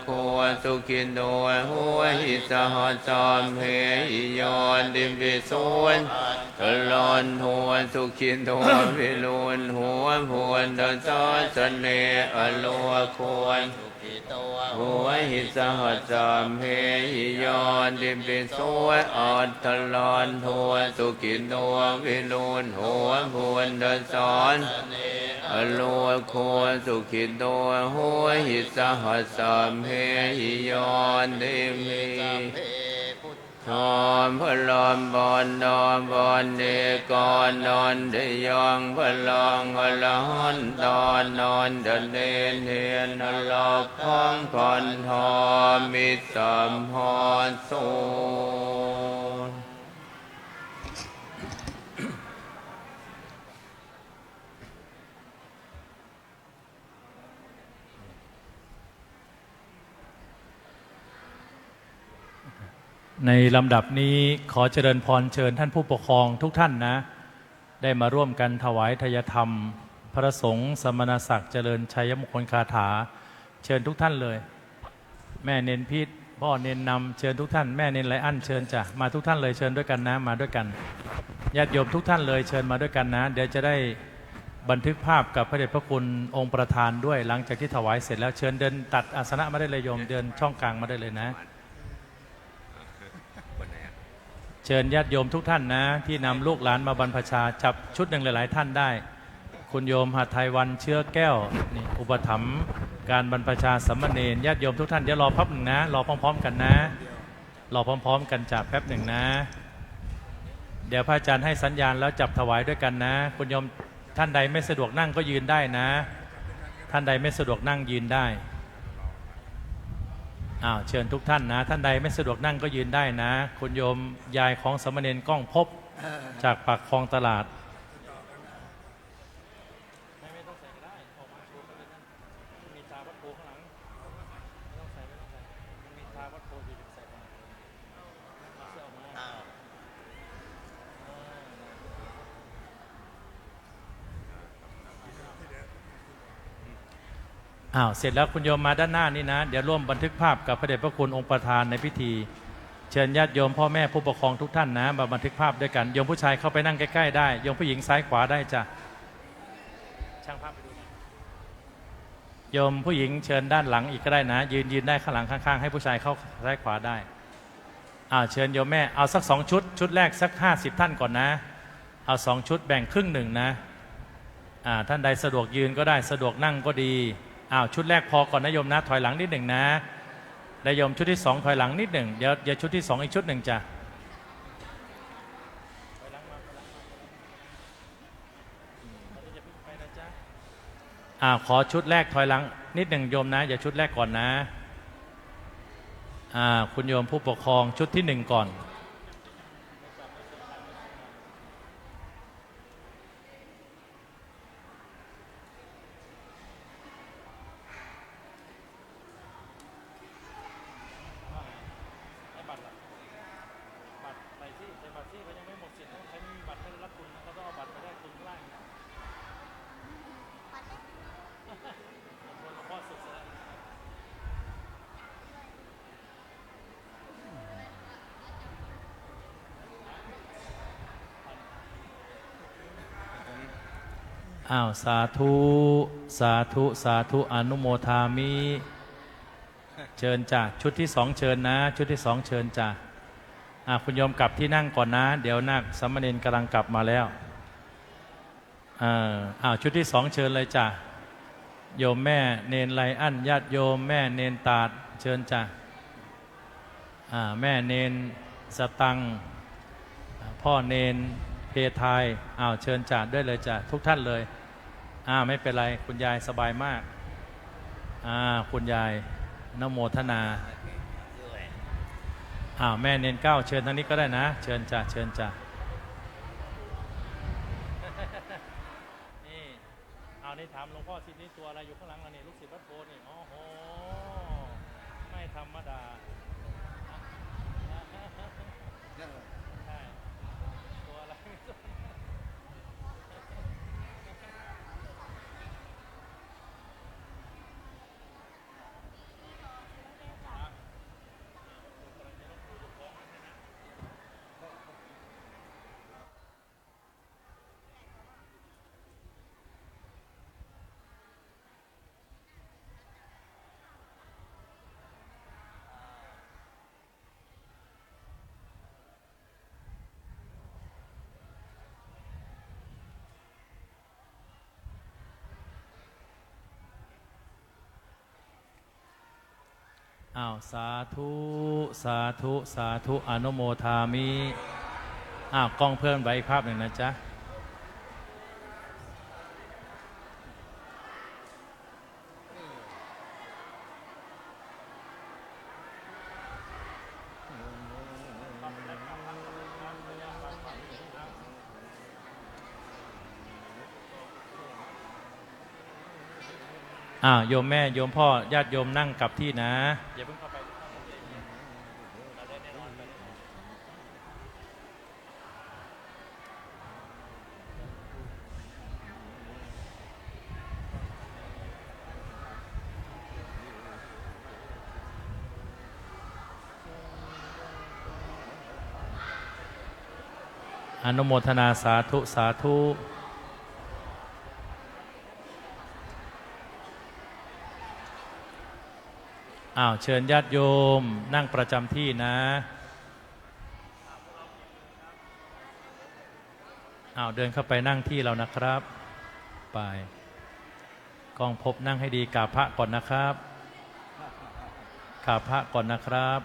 คัวสุกินหัวหัวหิสหัสอมเพยยอนดิมปิสุนลอนหัวสุกินหัววิรุณหัวพวนดอนซอสเนอโลคัวหัวหิสหัสอมเพยยอนดิมปิสุนอัตตลอนหัวสุกินหัววิรุณหัวพวนดอนซอนอโลคัวสุขินตัวหัวหิสหัสสัมเพหิยอนเดมีทอมพลอมบอนดอมบอนเดกอนนอนเดยองพลองอลหันตอนนอนเดนเดนเทียนอลอกพ้องก่อนทอมิสัมพรโซในลำดับนี้ขอเจริญพรเชิญท่านผู้ปกครองทุกท่านนะได้มาร่วมกันถวายทายธรรมพระสงฆ์สมณศักดิ์เจริญชัยมงคลคาถาเชิญทุกท่านเลยแม่เนนพิษพ่อเนนนำเชิญทุกท่านแม่เนนไรอันเชิญจ้ะมาทุกท่านเลยเชิญด้วยกันนะมาด้วยกันญาติโยมทุกท่านเลยเชิญมาด้วยกันนะเดี๋ยวจะได้บันทึกภาพกับพระเดชพระคุณองค์ประธานด้วยหลังจากที่ถวายเสร็จแล้วเชิญเดินตัดอาสนะมาได้เลยโยมเดินช่องกลางมาได้เลยนะเชิญญาติโยมทุกท่านนะที่นำลูกหลานมาบรรพชาจับชุดหนึ่งหลายๆท่านได้คุณโยมหทัยวันเชื้อแก้วนี่อุปถัมภ์การบรรพชาสามเณรญาติโยมทุกท่านเดี๋ยวรอแป๊บหนึ่งนะรอพร้อมๆกันนะรอพร้อมๆกันจับแป๊บหนึ่งนะเดี๋ยวพระอาจารย์ให้สัญญาณแล้วจับถวายด้วยกันนะคุณโยมท่านใดไม่สะดวกนั่งก็ยืนได้นะท่านใดไม่สะดวกนั่งยืนได้เชิญทุกท่านนะท่านใดไม่สะดวกนั่งก็ยืนได้นะคุณโยมยายของสามเณรก้องพบจากปากคลองตลาดไม่ต้องใส่ก็ได้ออกมาโชว์กันเลยนะมีตาวัดโพข้างหลังไม่ต้องใส่มันมีตาวัดโพอยู่ใส่มาเสื้อออกมาเสร็จแล้วคุณโยมมาด้านหน้านี่นะเดี๋ยวร่วมบันทึกภาพกับพระเดชพระคุณองค์ประธานในพิธีเชิญญาติโยมพ่อแม่ผู้ปกครองทุกท่านนะมาบันทึกภาพด้วยกันโยมผู้ชายเข้าไปนั่งใกล้ๆได้โยมผู้หญิงซ้ายขวาได้จ้ะช่างภาพไปดู โยมผู้หญิงเชิญด้านหลังอีกก็ได้นะยืนได้ข้างหลังข้างๆให้ผู้ชายเข้าซ้ายขวาได้เชิญโยมแม่เอาสัก2 ชุดชุดแรกสัก50 ท่านก่อนนะเอา2 ชุดแบ่งครึ่งหนึ่งนะท่านใดสะดวกยืนก็ได้สะดวกนั่งก็ดีชุดแรกพอก่อนนะโยมนะถอยหลังนิดหนึ่งนะได้โยมชุดที่2ถอยหลังนิดหนึ่งเดี๋ยวชุดที่2อีกชุดหนึ่งจ้ะขอชุดแรกถอยหลังนิดหนึ่งโยมนะอย่าชุดแรกก่อนนะคุณโยมผู้ปกครองชุดที่1ก่อนสาธุสาธุสาธุอนุโมทามิเชิญจ้ะชุดที่2เชิญนะชุดที่2เชิญจ้ะคุณโยมกลับที่นั่งก่อนนะเดี๋ยวนักสามเณรกำลังกลับมาแล้วชุดที่2เชิญเลยจ้ะโยมแม่เนนไลอั้นญาติโยมแม่เนนตาดเชิญจ้ะแม่เนนสตังพ่อเนนเพทายเชิญจ้ะด้วยเลยจ้ะทุกท่านเลยไม่เป็นไรคุณยายสบายมากคุณยายนโมทนาแม่เนนเก้าเชิญทางนี้ก็ได้นะเชิญจ้ะเชิญจ้ะนี่ถามหลวงพ่อสินี่ตัวอะไรอยู่ข้างหลังเราเนี่ยลูกศิษย์วัดโพนี่โอ้โหไม่ธรรมดาใช่ตัวอะไรสาธุสาธุสาธุอนุโมทามิกล้องเพิ่มไว้อีกภาพหนึ่งนะจ๊ะโยมแม่โยมพ่อญาติโยมนั่งกับที่นะอย่าเพิ่งเข้าไปอนุโมทนาสาธุสาธุเชิญญาติโยมนั่งประจำที่นะเดินเข้าไปนั่งที่เรานะครับไปกองพบนั่งให้ดีกราบพระก่อนนะครับกราบพระก่อนนะครับ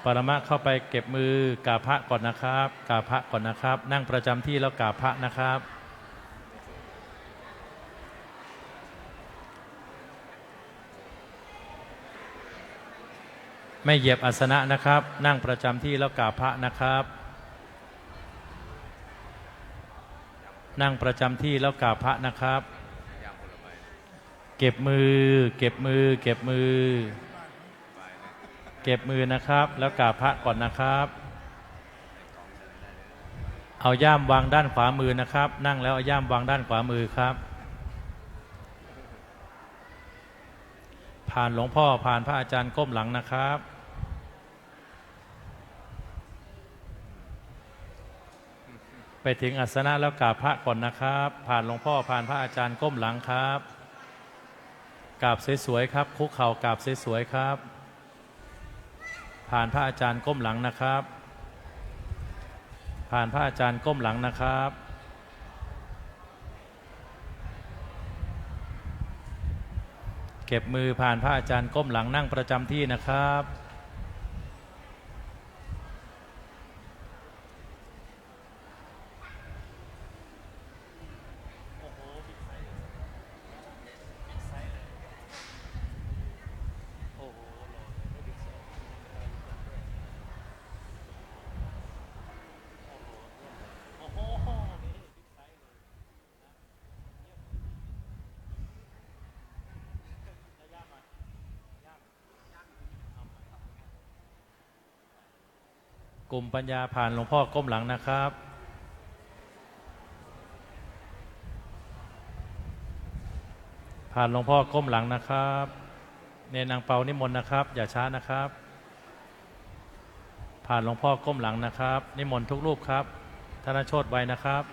ปรมะเข้าไปเก็บมือกราบพระก่อนนะครับกราบพระก่อนนะครับนั่งประจำที่แล้วกราบพระนะครับไม่เหยียบอาสนะนะครับนั่งประจำที่แล้วกราบพระนะครับนั่งประจำที่แล้วกราบพระนะครับเก็บมือเก็บมือเก็บมือเก็บมือนะครับแล้วกราบพระก่อนนะครับเอาย่ามวางด้านขวามือนะครับนั่งแล้วเอาย่ามวางด้านขวามือครับผ่านหลวงพ่อผ่านพระอาจารย์ก้มหลังนะครับ ไปถึงอาสนะแล้วกราบพระก่อนนะครับ ผ่านหลวงพ่อผ่านพระอาจารย์ก้มหลังครับกราบสวยๆครับคุกเข่ากราบสวยๆครับผ่านพระอาจารย์ก้มหลังนะครับ ผ่านพระอาจารย์ก้มหลังนะครับเก็บมือผ่านพระอาจารย์ก้มหลังนั่งประจำที่นะครับกลุ่มปัญญาผ่านหลวงพ่อก้มหลังนะครับผ่านหลวงพ่อก้มหลังนะครับเนนนางเปานิมนต์นะครับอย่าช้านะครับผ่านหลวงพ่อก้มหลังนะครับนิมนต์ทุกรูปครับธนโชติไว้นะครับ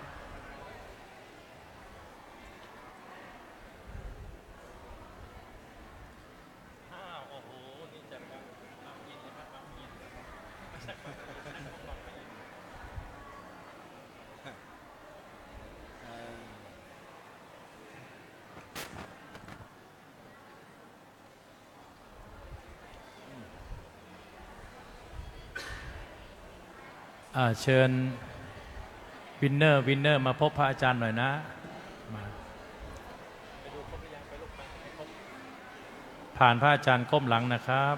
เชิญวินเนอร์มาพบพระอาจารย์หน่อยนะมาผ่านพระอาจารย์ก้มหลังนะครับ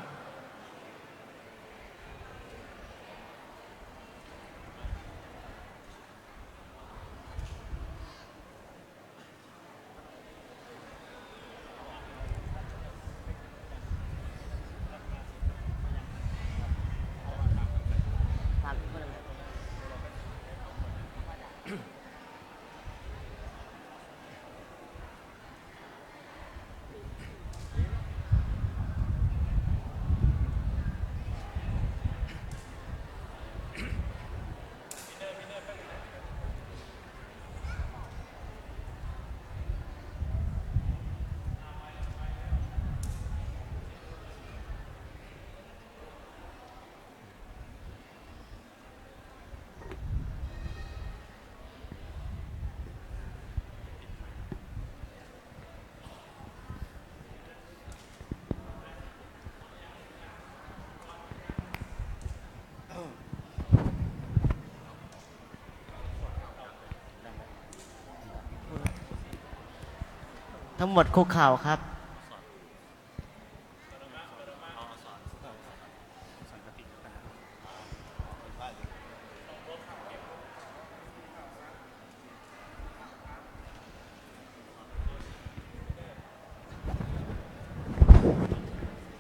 ทั้งหมดคุกเข่าครับ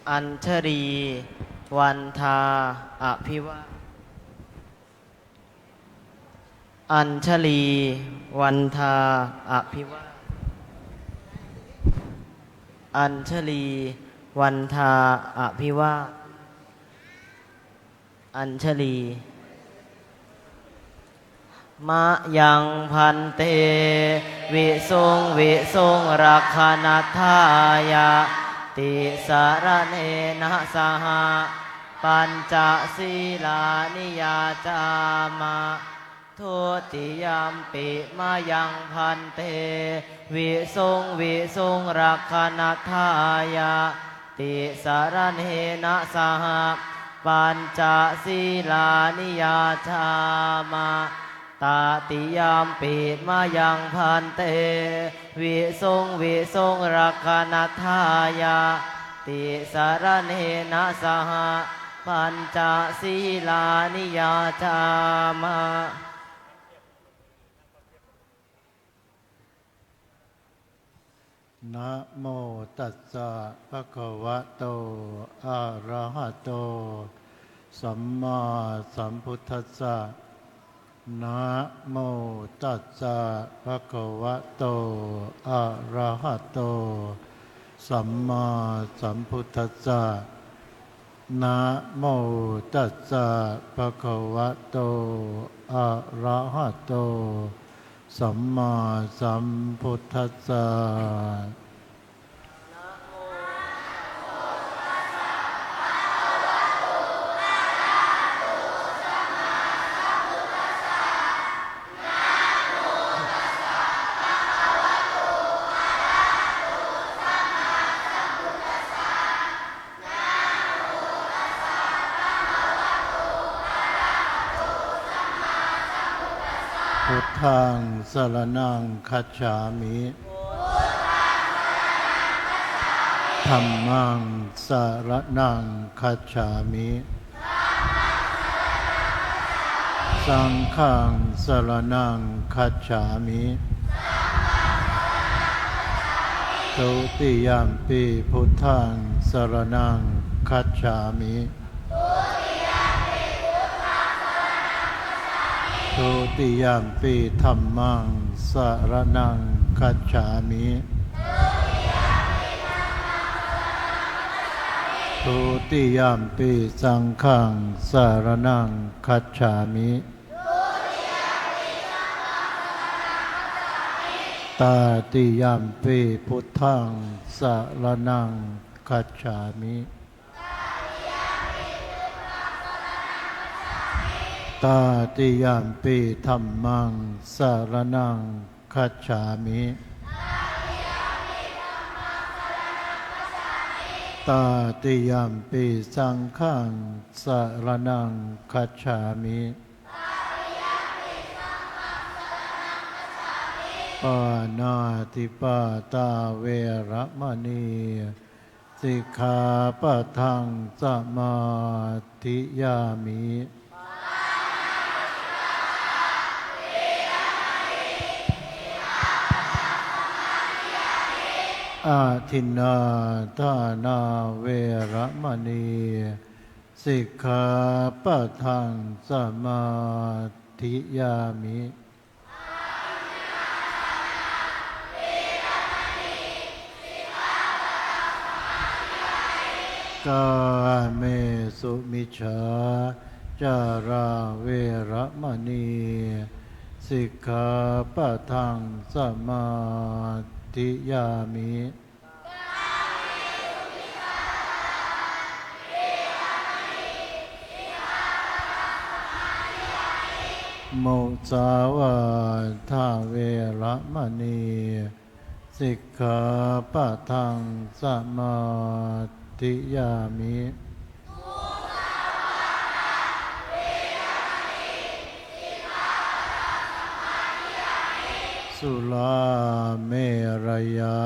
อัญชลีวันทาอภิวาอัญชลีวันทาอภิวาอัญชลีวันทาอภิวาอัญชลีมะยังพันเตวิสุงรักขณทายาติสารเนนะสหปัญจศีลานิยาจามะทุติยมปิมายังพันเตวิสุงรักขณทายาติสารเนนะสหปัญจศีลานิยาจามะตาติยามปิมายังพันเตวิสุงรักขณทายาติสารเนนะสหปัญจศีลานิยาจามะนะโมตัสสะภะคะวะโตอะระหะโตสัมมาสัมพุทธัสสะนะโมตัสสะภะคะวะโตอะระหะโตสัมมาสัมพุทธัสสะ นะโมตัสสะภะคะวะโตอะระหะโตสัมมาสัมพุทธัสสะพุทธังสรณังคัจฉามิธัมมังสรณังคัจฉามิสังฆังสรณังคัจฉามิทุติยัมปิพุทธังสรณังคัจฉามิทุติยัมปิธัมมังสรณังคัจฉามิทุติยัมปิสังฆังสรณังคัจฉามิตาติยัมปิพุทธังสรณังคัจฉามิตาติยัมปิธัมมังสรณังคัจฉามิตาติยัมปิสังฆังสรณังคัจฉามิปานาติปาตาเวระมณีสิกขาปะทังสมาธิยามิอาทินนาทานาเวระมณีสิกขาปะทังสมาธิยามิกาเมสุมิจฉาจาราเวระมณีสิกขาปะทังสมาธิยามิมุสาวาทาเวระมณีสิกขาปะทังสมาธิยามิสุราเมรยะ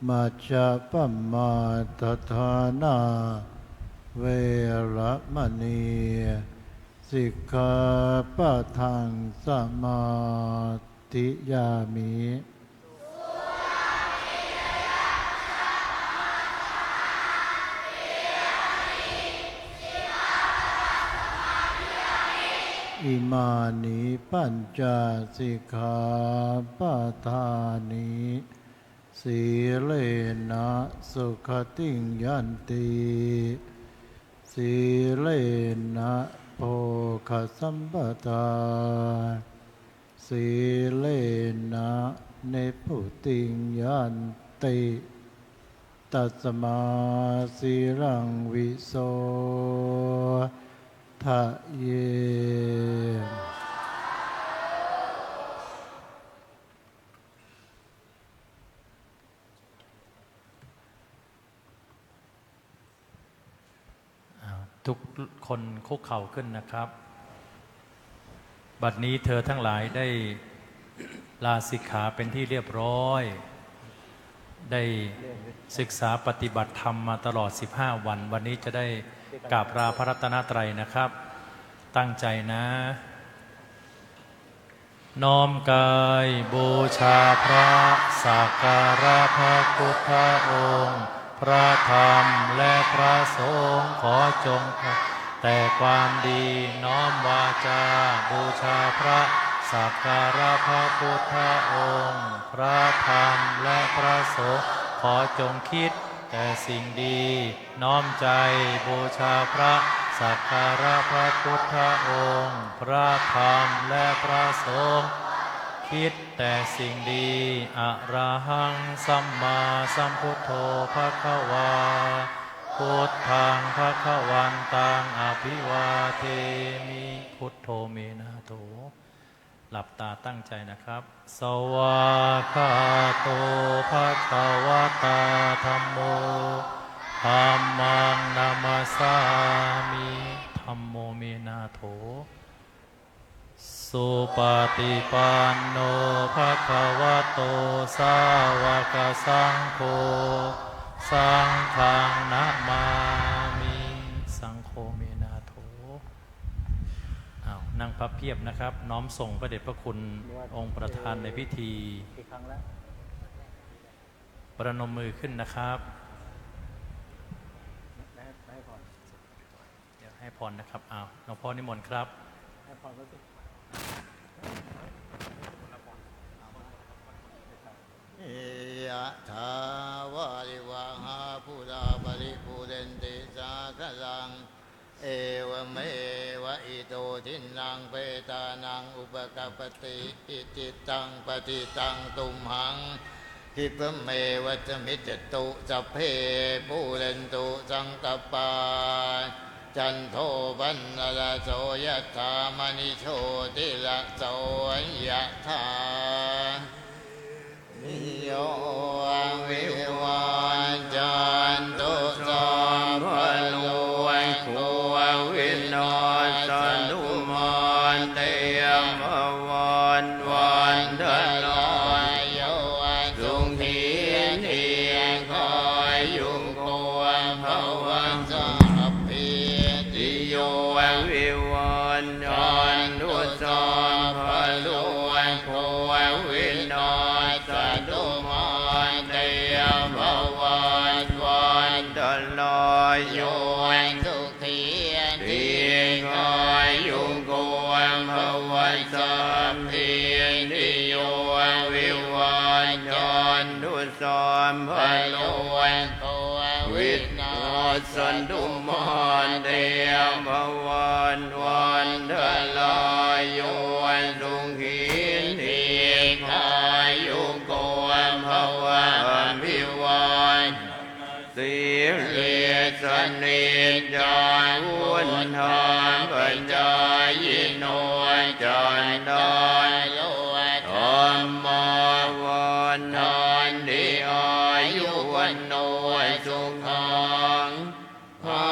มัจจปมาทฐานาเวระมณีสิกขาปะทังสมาธิยามิอิมานิปัญจสิกขาปทานิสีเลนะสุขติงยันติสีเลนะโภคสัมปทาสีเลนะเนพุติงยันติตัสมาสีรังวิโสทะเยทุกคนคุกเข่าขึ้นนะครับบัดนี้เธอทั้งหลายได้ลาสิกขาเป็นที่เรียบร้อยได้ศึกษาปฏิบัติธรรมมาตลอด15วันวันนี้จะได้กราบลาพระรัตนตรัยนะครับตั้งใจนะน้อมกายบูชาพระสักการะพระพุทธองค์พระธรรมและพระสงฆ์ขอจงแต่ความดีน้อมวาจาบูชาพระสักการะพระพุทธองค์พระธรรมและพระสงฆ์ขอจงคิด แต่สิ่งดีน้อมใจบูชาพระสักการะพระพุทธองค์พระธรรมและพระสงฆ์คิดแต่สิ่งดีอะระหังสัมมาสัมพุทโธภควาพุทธังภควันตังอภิวาเทมิพุทโธเมนะโถหลับตาตั้งใจนะครับสวากขาโตภควตาธัมโมธัมมังนามัสสามิธัมโมเมนะโถสุปฏิปันโนภควโตสาวกสังโฆสังฆังนะมามิสังโฆเมนะโถนั่งพับเพียบนะครับน้อมส่งพระเดชพระคุณองค์ประธานในพิธีประนมมือขึ้นนะครับเดี๋ยวให้พรนะครับหลวงพ่อนิมนต์ครับให้พรก็สิยะถาวาริวะหาปุราปริปุเรนติสาคลังเอวเมวะอิโตทินังเปตานังอุปกัปปติอิจิตังปฏิตังตุมหังคิปเมวัจมิจตุสัพเพปุเรนตุสังกปาจันโทปันนราโสยะถามณิโชติละโสยะถานิโยวิวันจันตุสัมภโลโควินาศนุมานเตยมวันวันทลายโยสุงทีเนียงคอยยุงโกวภวันสัพพิติโยวิวันจันตุสัมภโลโควินาศนุมานเตยมวันวันทลายโยสุงทีเนียงคอยยุงโกวภวันสัพพิติโยวิวันจันตุสัมภโลโควินาศนุมานเตยมวันวันทลายโยสุงทีเนียงคอยยุงโกวภวันพิวันสิริสนิจาวุฒธรรมปัญญายโนจันทายโลธรรมวันนันติอายุวันโนสุขังภา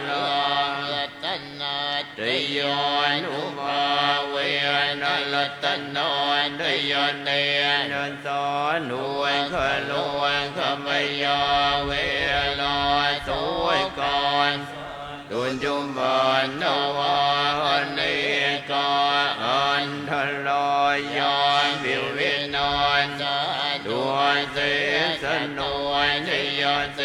ลังรัตนาตยานุภาเวนะรัตนาตยาเนนัสสานุขโลขมยาเวลาสวยการตุนจุมบันนวาเนกาอันทลายานวิวินาศดวงเสสนวนทยาเส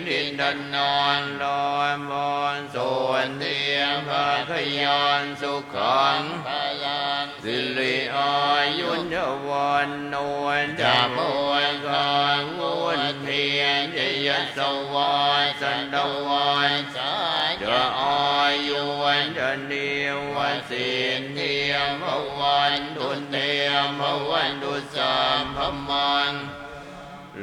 นินดนานลอยมอนส่วนเทียมภาคยานสุขังพลังสิริอายุนวันโนจามวันกังวนเทียนเจยสวาสันตวันสาจะอายุวันจะเดียววันสินเทียมภวันตุนเทียมภวันตุสัมภมัง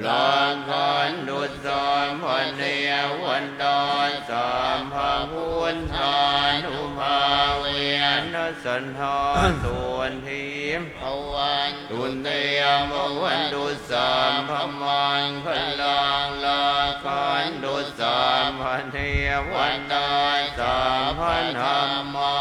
ลากันดุสามพันเดียวันดอนสามพระพุทธานุภาเวียนสันทาส่วนทีมภวันตุนเตียมภวันดุสามพมังพลังลากันดุสามพันเดียวันดอนสามพันธรรมา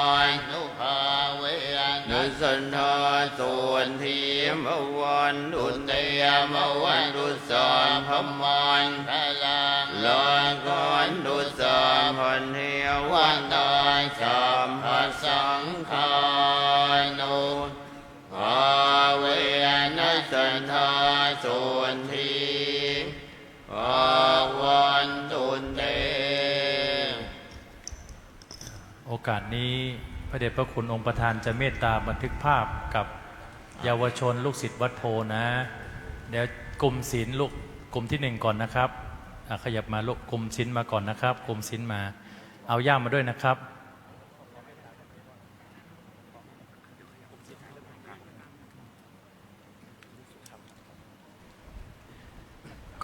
นุภาเวียนสันทาส่วนทีมภวันตุนเตียมภวันดุสามพมันพลังลอยก่อนดุสามพันเทียวันตายสามพันสังขารนุภาเวนัสสันทาส่วนทีภาวันตุนเตโอกาสนี้พระเดชพระคุณองค์ประธานจะเมตตาบันทึกภาพกับเยาวชนลูกศิษย์วัดโพนะเดี๋ยวกลุ่มศีลลูกกลุ่มที่1ก่อนนะครับ ขยับมาลูกกลุ่มศิลมาก่อนนะครับกลุ่มศิลมาเอาย่ามมาด้วยนะครับ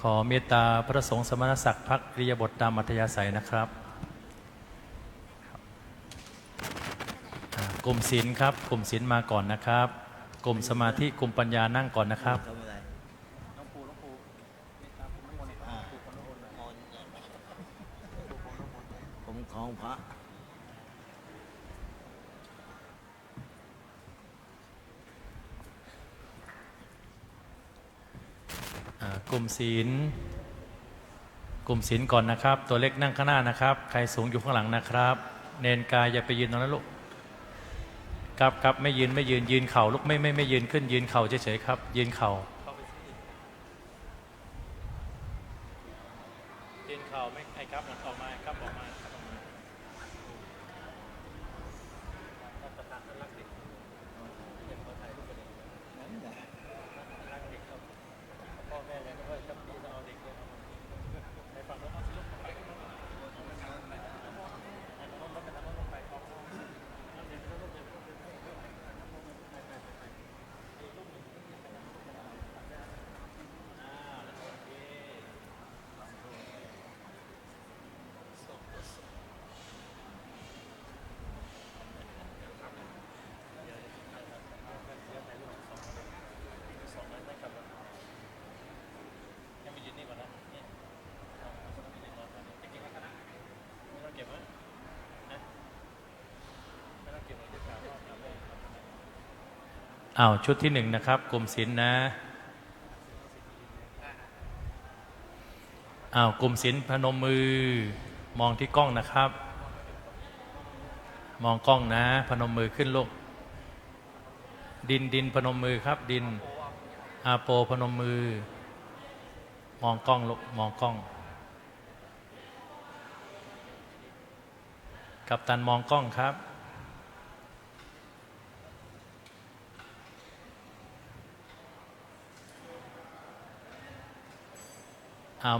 ขอเมตตาพระสงฆ์สมณศักดิ์พักอิริยาบถตามอัธยาศัยนะครับกลุ่มศีลครับกลุ่มศีลมาก่อนนะครับกลุ่มสมาธิกลุ่มปัญญานั่งก่อนนะครับผมของพระกลุ่มศีลก่อนนะครับตัวเล็กนั่งข้างหน้านะครับใครสูงอยู่ข้างหลังนะครับเนนกายอย่าไปยืนตรงนั้นลูกครับไม่ยืนยืนเข่าลูกไม่ยืนขึ้นยืนเข่าเฉยๆครับยืนเข่าไม่ไอ้ครับออกมาครับออกมาชุดที่1นะครับกลุ่มศีลนะกลุ่มศีลพนมมือมองที่กล้องนะครับมองกล้องนะพนมมือขึ้นลูกดินพนมมือครับดินอาโปพนมมือมองกล้องลูกมองกล้องกัปตันมองกล้องครับ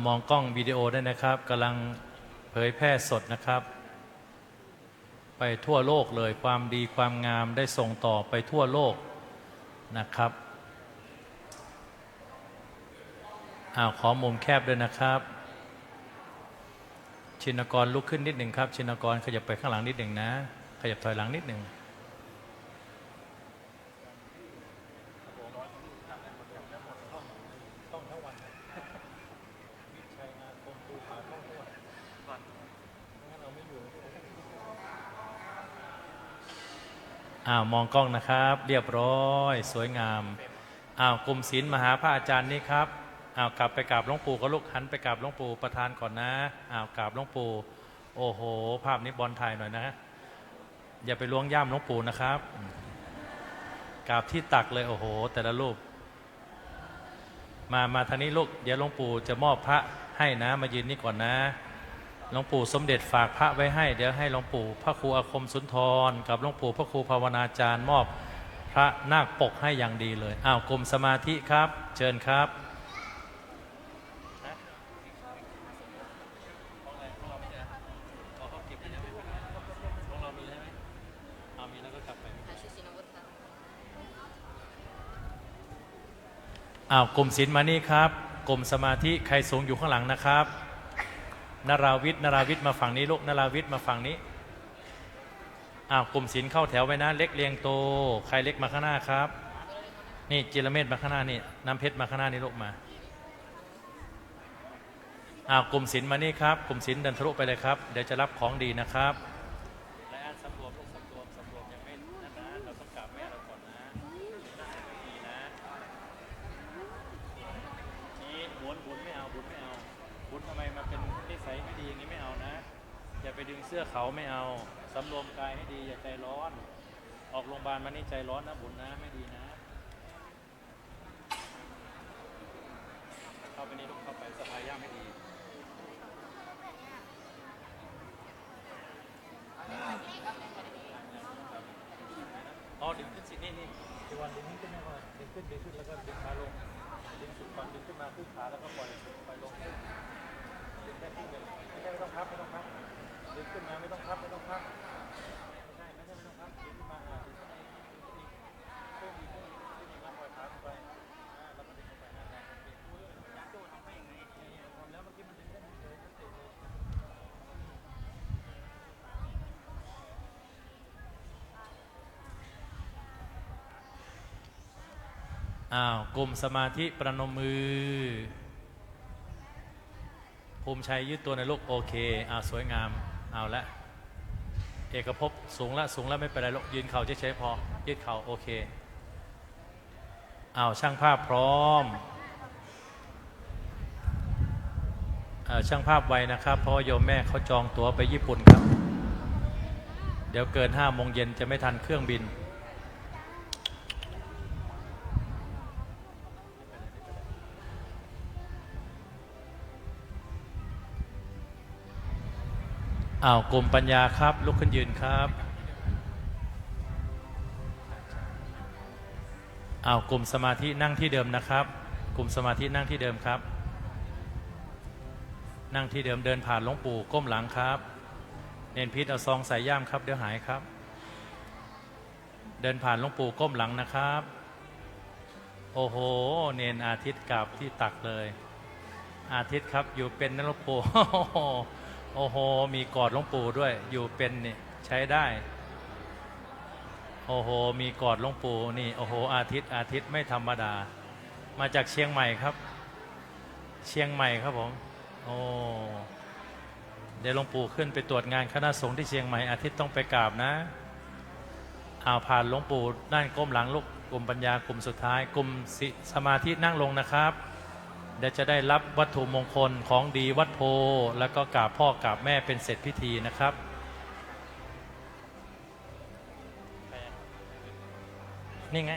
มองกล้องวิดีโอได้นะครับกำลังเผยแพร่สดนะครับไปทั่วโลกเลยความดีความงามได้ส่งต่อไปทั่วโลกนะครับขอมุมแคบด้วยนะครับชินกรลุกขึ้นนิดหนึ่งครับชินกรขยับไปข้างหลังนิดหนึ่งนะขยับถอยหลังนิดหนึ่งมองกล้องนะครับเรียบร้อยสวยงามกลุ่มศีลมาหาพระอาจารย์นี่ครับกลับไปกราบหลวงปู่ก็ลุกหันไปกราบหลวงปู่ประธานก่อนนะกราบหลวงปู่โอ้โหภาพนี้บอลถ่ายหน่อยนะอย่าไปล้วงย่ามหลวงปู่นะครับกราบที่ตักเลยโอ้โหแต่ละรูปมาทางนี้ลูกเดี๋ยวหลวงปู่จะมอบพระให้นะมายืนนี่ก่อนนะหลวงปู่สมเด็จฝากพระไว้ให้เดี๋ยวให้หลวงปู่พระครูอาคมสุนทรกับหลวงปู่พระครูภาวนาจารย์มอบพระนาคปกให้อย่างดีเลยกรมสมาธิครับเชิญครับกรมศีลมานี่ครับกรมสมาธิใครสูงอยู่ข้างหลังนะครับนราวิทย์มาฝั่งนี้ลูกนราวิทย์มาฝั่งนี้กลุ่มศีลเข้าแถวไว้นะเล็กเรียงโตใครเล็กมาข้างหน้าครับนี่จิรเมธมาข้างหน้านี่น้ำเพชรมาข้างหน้านี่ลูกมากลุ่มศีลมานี่ครับกลุ่มศีลเดินทะลุไปเลยครับเดี๋ยวจะรับของดีนะครับและสำรวมลูกสำรวมยังไม่นะเราต้องกราบแม่เราก่อนนะดีนะนี่บุญไม่เอาบุญทำไมมาเป็นนิสัยไม่ดีอย่างนี้ไม่เอานะอย่าไปดึงเสื้อเขาไม่เอาสำรวมกายให้ดีอย่าใจร้อนออกโรงพยาบาลมานี่ใจร้อนนะบุญนะไม่ดีนะเข้าไปนี่ลูกเข้าไปสะพายย่ามให้ดีดึงขึ้นสินี่ที่วันดึงขึ้นไม่พอดึงขึ้นแล้วก็ดึงขาลงดึงสุดก่อนดึงขึ้นมาขึ้นขาแล้วก็ปล่อยไปลง กลุ่มสมาธิประนมมือภูมิชัยยืดตัวในลูกโอเคสวยงามเอาละเอกภพสูงแล้วไม่เป็นไรลูกยืนเข่าเฉยๆพอยืดเข่าโอเคช่างภาพพร้อมช่างภาพไวนะครับเพราะโยมแม่เขาจองตั๋วไปญี่ปุ่นครับเดี๋ยวเกิน5 โมงเย็นจะไม่ทันเครื่องบินกลุ่มปัญญาครับลุกขึ้นยืนครับกลุ่มสมาธินั่งที่เดิมนะครับกลุ่มสมาธินั่งที่เดิมครับนั่งที่เดิมเดินผ่านหลวงปู่ก้มหลังครับเนนพิษเอาซองใส่ย่ามครับเดี๋ยวหายครับเดินผ่านหลวงปู่ก้มหลังนะครับโอ้โหเนนอาทิตย์กลับที่ตักเลยอาทิตย์ครับอยู่เป็นนะหลวงปู่โอ้โหมีกอดหลวงปู่ด้วยอยู่เป็นนี่ใช้ได้โอ้โหมีกอดหลวงปู่นี่โอ้โหอาทิตย์ไม่ธรรมดามาจากเชียงใหม่ครับเชียงใหม่ครับผมโอ้เดี๋ยวหลวงปู่ขึ้นไปตรวจงานคณะสงฆ์ที่เชียงใหม่อาทิตย์ต้องไปกราบนะผ่านหลวงปู่ด้านก้มหลังลูกกลุ่มปัญญากลุ่มสุดท้ายกลุ่มสมาธินั่งลงนะครับเดี๋ยวจะได้รับวัตถุมงคลของดีวัดโพแล้วก็กราบพ่อกราบแม่เป็นเสร็จพิธีนะครับนี่ไง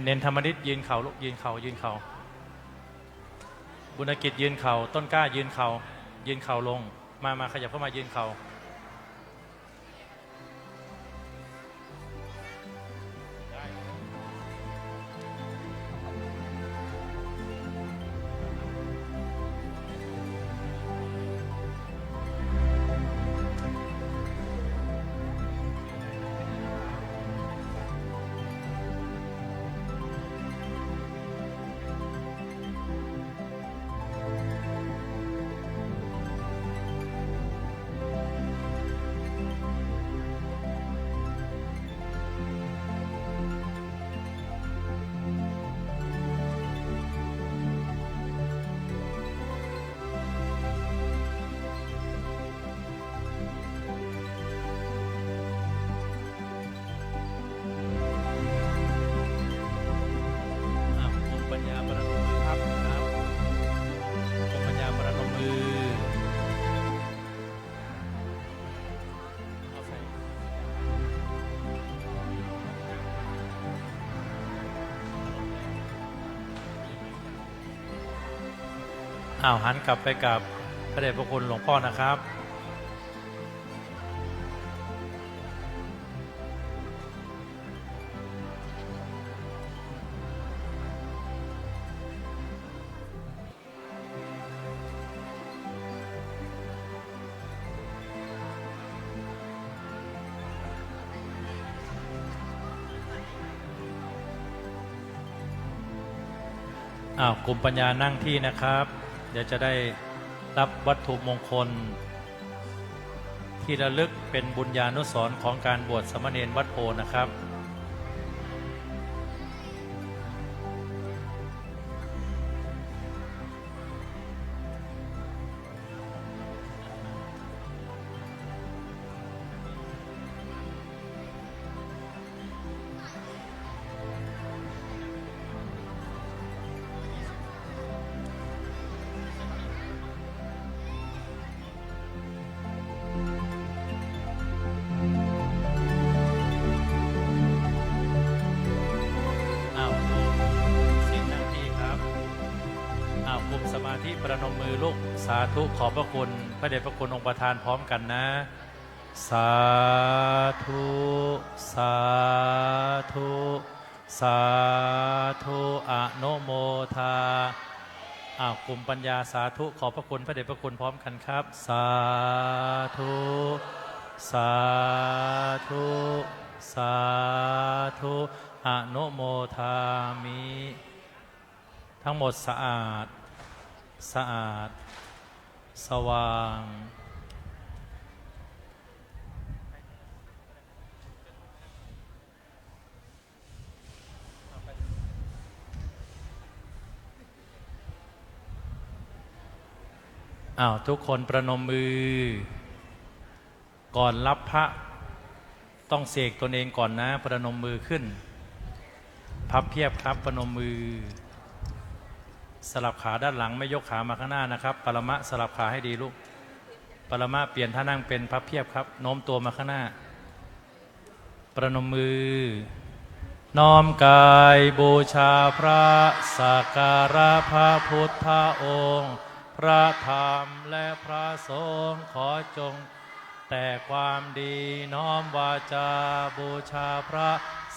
เน้นธรรมนิตยืนเข่าลูกยืนเข่าบุญกิจยืนเข่าต้นกล้ายืนเข่าลงมาขยับเข้ามายืนเข่าหันกลับไปกับพระเดชพระคุณหลวงพ่อนะครับกลุ่มปัญญานั่งที่นะครับเดี๋ยวจะได้รับวัตถุมงคลที่ระลึกเป็นบุญญานุสรณ์ของการบวชสามเณรวัดโพนะครับ ประนมมือลูกสาธุขอบพระคุณพระเดชพระคุณองค์ประธานพร้อมกันนะสาธุสาธุสาธุอนุโมทากลุ่มปัญญาสาธุขอบพระคุณพระเดชพระคุณพร้อมกันครับสาธุสาธุสาธุอนุโมทามิทั้งหมดสะอาดสะอาดสว่างทุกคนประนมมือก่อนรับพระต้องเสกตนเองก่อนนะประนมมือขึ้นพับเพียบครับประนมมือสลับขาด้านหลังไม่ยกขามาข้างหน้านะครับปรมะสลับขาให้ดีลูกปรมะเปลี่ยนท่านั่งเป็นพับเพียบครับโน้มตัวมาข้างหน้าประนมมือน้อมกายบูชาพระสักการะพระพุทธองค์พระธรรมและพระสงฆ์ขอจงแต่ความดีน้อมวาจาบูชาพระ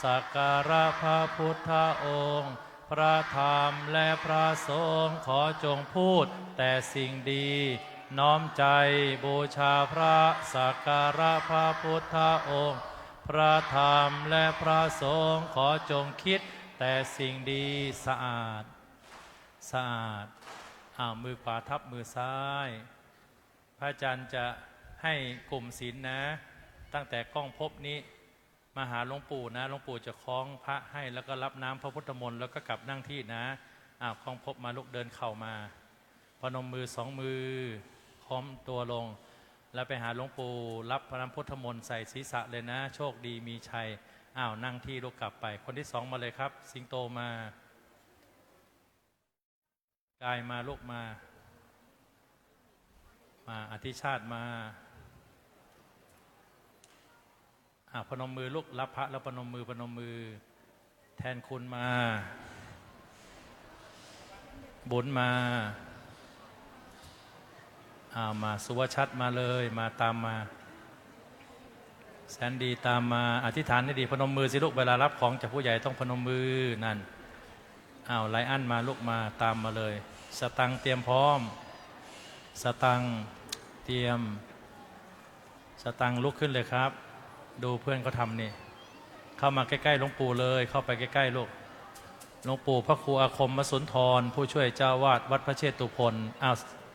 สักการะพระพุทธองค์พระธรรมและพระสงฆ์ขอจงพูดแต่สิ่งดีน้อมใจบูชาพระสักการะพระพุทธองค์พระธรรมและพระสงฆ์ขอจงคิดแต่สิ่งดีสะอาดสะอาดมือขวาทับมือซ้ายพระอาจารย์จะให้กลุ่มศีลนะตั้งแต่กล้องพบนี้มาหาหลวงปู่นะหลวงปู่จะคล้องพระให้แล้วก็รับน้ำพระพุทธมนต์แล้วก็กลับนั่งที่นะคล้องพบมาลุกเดินเข่ามาพนมมือสองมือค้อมตัวลงแล้วไปหาหลวงปู่รับพระน้ำพุทธมนต์ใส่ศีรษะเลยนะโชคดีมีชัยนั่งที่ลุกกลับไปคนที่สองมาเลยครับสิงโตมากายมาลุกมาอธิชาติมาพนมมือลุกรับพระแล้วพนมมือแทนคุณมาบุญมามาสุวชัดมาเลยมาตามมาแสนดีตามมาอธิษฐานให้ดีพนมมือสิลูกเวลารับของจากผู้ใหญ่ต้องพนมมือนั่นไลอ้อนมาลูกมาตามมาเลยสตังเตรียมพร้อมสตังเตรียมสตังลุกขึ้นเลยครับดูเพื่อนเขาทำนี่เข้ามาใกล้ๆหลวงปู่เลยเข้าไปใกล้ๆลูกหลวงปู่พระครูอาคมมสุนทรผู้ช่วยเจ้าวาดวัดพระเชตุพน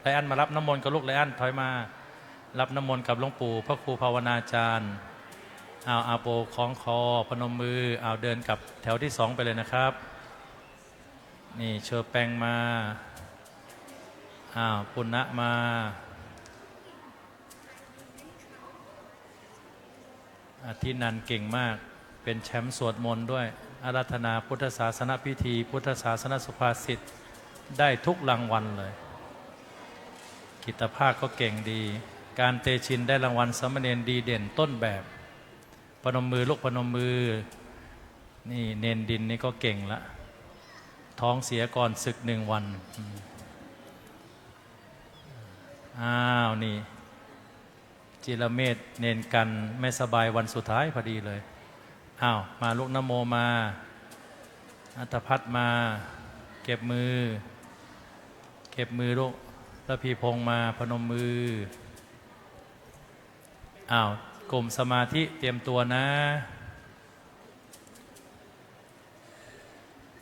ไลอ้อนมารับน้ำมนต์กับลูกไลอ้อนถอยมารับน้ำมนต์กับหลวงปู่พระครูภาวนาจารย์อาโปคล้องคอพนมมือเดินกลับแถวที่สองไปเลยนะครับนี่เชอแปงมาปุณณะมาที่นันเก่งมากเป็นแชมป์สวดมนต์ด้วยอาราธนาพุทธศาสนพิธีพุทธศาสนสุภาษิตได้ทุกรางวัลเลยกิตภาคก็เก่งดีการเตชินได้รางวัลสามเณรดีเด่นต้นแบบพนมมือลูกพนมมือนี่เนนดินนี่ก็เก่งละท้องเสียก่อนศึก1 วันนี่จิรเมธเนนกันไม่สบายวันสุดท้ายพอดีเลยมาลูกนโมมาอัตภัทมาเก็บมือลูกแล้วพี่พงมาพนมมือกลุ่มสมาธิเตรียมตัวนะ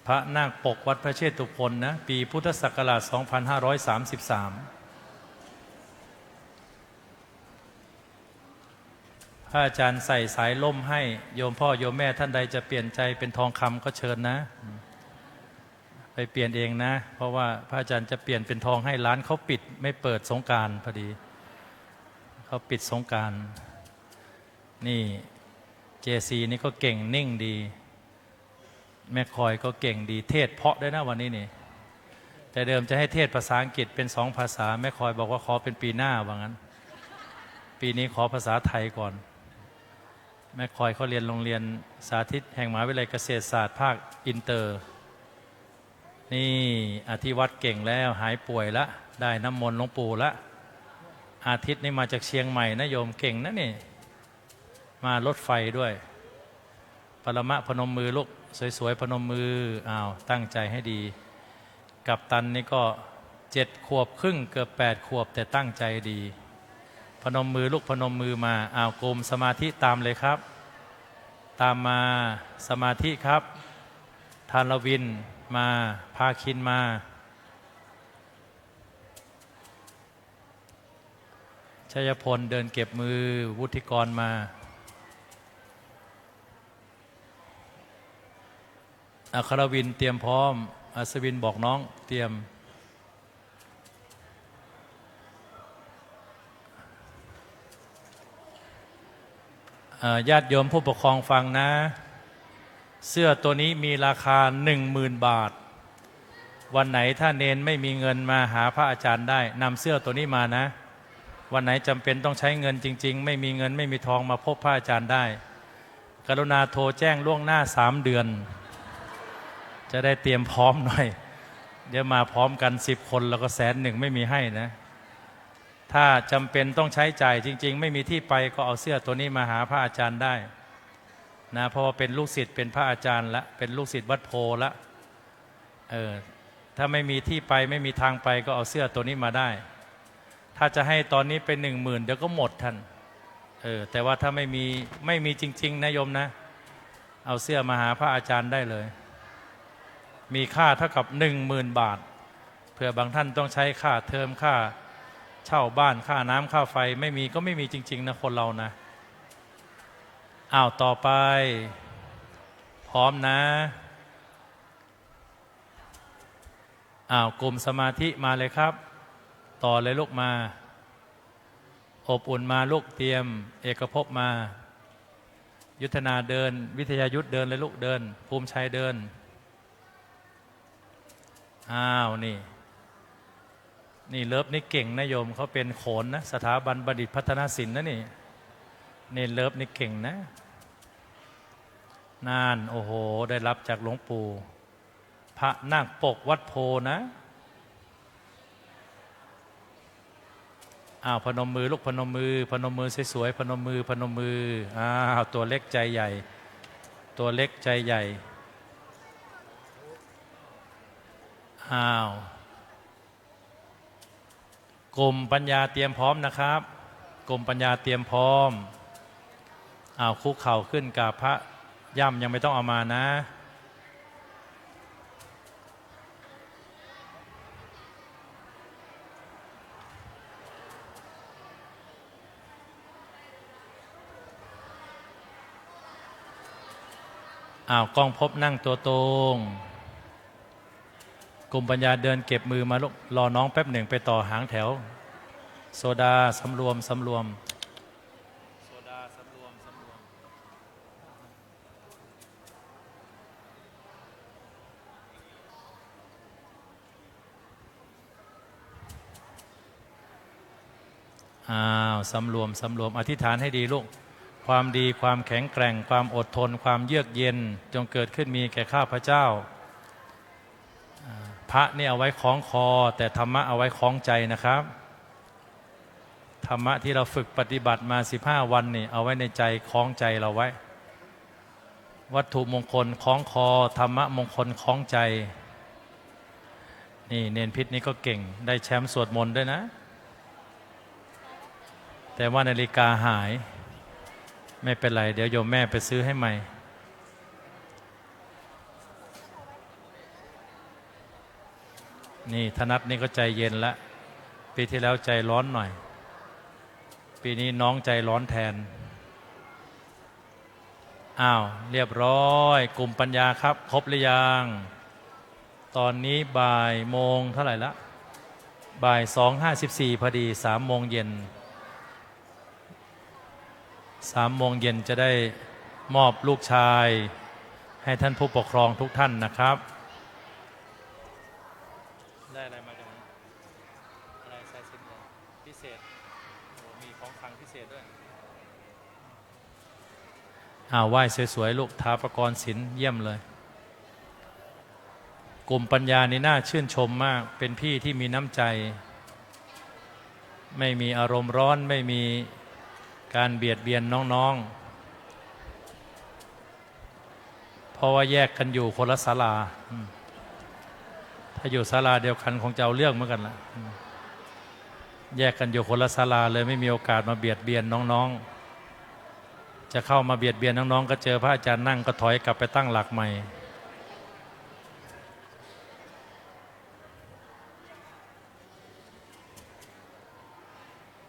พระนาคปกวัดพระเชตุพนนะปีพุทธศักราช 2533พระอาจารย์ใส่สายล่มให้โยมพ่อโยมแม่ท่านใดจะเปลี่ยนใจเป็นทองคำก็เชิญนะไปเปลี่ยนเองนะเพราะว่าพระอาจารย์จะเปลี่ยนเป็นทองให้ร้านเขาปิดไม่เปิดสงกรานต์พอดีเขาปิดสงกรานต์นี่เจซีนี่ก็เก่งนิ่งดีแม่คอยก็เก่งดีเทศเพาะด้วยนะวันนี้นี่แต่เดิมจะให้เทศภาษาอังกฤษเป็น2 ภาษาแม่คอยบอกว่าขอเป็นปีหน้าว่างั้นปีนี้ขอภาษาไทยก่อนแม่คอยเขาเรียนโรงเรียนสาธิตแห่งมหาวิทยาลัยเกษตรศาสตร์ภาคอินเตอร์นี่อธิวัตรเก่งแล้วหายป่วยละ ได้น้ำมนต์หลวงปู่ละอาทิตย์นี้มาจากเชียงใหม่นะโยมเก่งนะนี่มารถไฟด้วยปรมะพนมมือลูกสวยๆพนมมือตั้งใจให้ดีกัปตันนี่ก็7 ขวบครึ่งเกือบ8 ขวบแต่ตั้งใจดีพนมมือลูกพนมมือมากรมสมาธิตามเลยครับตามมาสมาธิครับธารวินมาพาคินมาชัยพลเดินเก็บมือวุฒิกรมาอัครวินเตรียมพร้อมอัศวินบอกน้องเตรียมญาติโยมผู้ปกครองฟังนะเสื้อตัวนี้มีราคา 10,000 บาทวันไหนถ้าเนนไม่มีเงินมาหาพระอาจารย์ได้นำเสื้อตัวนี้มานะวันไหนจำเป็นต้องใช้เงินจริงๆไม่มีเงินไม่มีทองมาพบพระอาจารย์ได้กรุณาโทรแจ้งล่วงหน้า3 เดือนจะได้เตรียมพร้อมหน่อยเดี๋ยวมาพร้อมกัน10 คนแล้วก็100,000ไม่มีให้นะถ้าจำเป็นต้องใช้จ่ายจริงๆไม่มีที่ไปก็เอาเสื้อตัวนี้มาหาพระอาจารย์ได้นะเพราะว่าเป็นลูกศิษย์เป็นพระอาจารย์ละเป็นลูกศิษย์วัดโพละถ้าไม่มีที่ไปไม่มีทางไปก็เอาเสื้อตัวนี้มาได้ถ้าจะให้ตอนนี้เป็น10,000เดี๋ยวก็หมดท่านแต่ว่าถ้าไม่มีจริงๆนะโยมนะเอาเสื้อมาหาพระอาจารย์ได้เลยมีค่าเท่ากับ 10,000 บาทเผื่อบางท่านต้องใช้ค่าเทอมค่าเช่าบ้านค่าน้ำค่าไฟไม่มีก็ไม่มีจริงๆนะคนเรานะต่อไปพร้อมนะกลุ่มสมาธิมาเลยครับต่อเลยลูกมาอบอุ่นมาลูกเตรียมเอกภพมายุทธนาเดินวิทยายุทธเดินเลยลูกเดินภูมิชัยเดินนี่เลิฟนี่เก่งนะโยมเขาเป็นโขนนะสถาบันบัณฑิตพัฒนศิลป์นะนี่เลิฟนี่เก่งนะนานโอ้โหได้รับจากหลวงปู่พระนาคปกวัดโพนะพนมมือลูกพนมมือสวยๆพนมมือตัวเล็กใจใหญ่ตัวเล็กใจใหญ่กลุ่มปัญญาเตรียมพร้อมนะครับกลุ่มปัญญาเตรียมพร้อมคุกเข่าขึ้นกับพระย่ำยังไม่ต้องเอามานะกล้องพบนั่งตัวตรงกลุ่มปัญญาเดินเก็บมือมาลูกรอน้องแป๊บหนึ่งไปต่อหางแถวโซดาสำรวมโซดาสำรวมสำรวมอธิษฐานให้ดีลูกความดีความแข็งแกร่งความอดทนความเยือกเย็นจงเกิดขึ้นมีแก่ข้าพเจ้าพระนี่เอาไว้คล้องคอแต่ธรรมะเอาไว้คล้องใจนะครับธรรมะที่เราฝึกปฏิบัติมา15 วันนี่เอาไว้ในใจคล้องใจเราไว้วัตถุมงคลคล้องคอธรรมะมงคลคล้องใจนี่เนนพิษนี่ก็เก่งได้แชมป์สวดมนต์ด้วยนะแต่ว่านาฬิกาหายไม่เป็นไรเดี๋ยวโยมแม่ไปซื้อให้ใหม่นี่ธนัทนี่ก็ใจเย็นละปีที่แล้วใจร้อนหน่อยปีนี้น้องใจร้อนแทนเรียบร้อยกลุ่มปัญญาครับครบหรือยังตอนนี้บ่ายโมงเท่าไหร่ละบ่าย 2:54พอดี3 โมงเย็น3 โมงเย็นจะได้มอบลูกชายให้ท่านผู้ปกครองทุกท่านนะครับได้อะไรมาจากนั้นอะไรใส่สิ่งพิเศษมีของขลังพิเศษด้วยไหว้สวยๆลูกถาปกรณ์ศิลป์เยี่ยมเลยกลุ่มปัญญานี่น่าชื่นชมมากเป็นพี่ที่มีน้ำใจ ไม่มีอารมณ์ร้อนไม่มีการเบียดเบียนน้องๆเพราะว่าแยกกันอยู่คนละศาลาถ้าอยู่ศาลาเดียวกันคงจะเอาเรื่องเหมือนกันละแยกกันอยู่คนละศาลาเลยไม่มีโอกาสมาเบียดเบียนน้องๆจะเข้ามาเบียดเบียนน้องๆก็เจอพระอาจารย์นั่งก็ถอยกลับไปตั้งหลักใหม่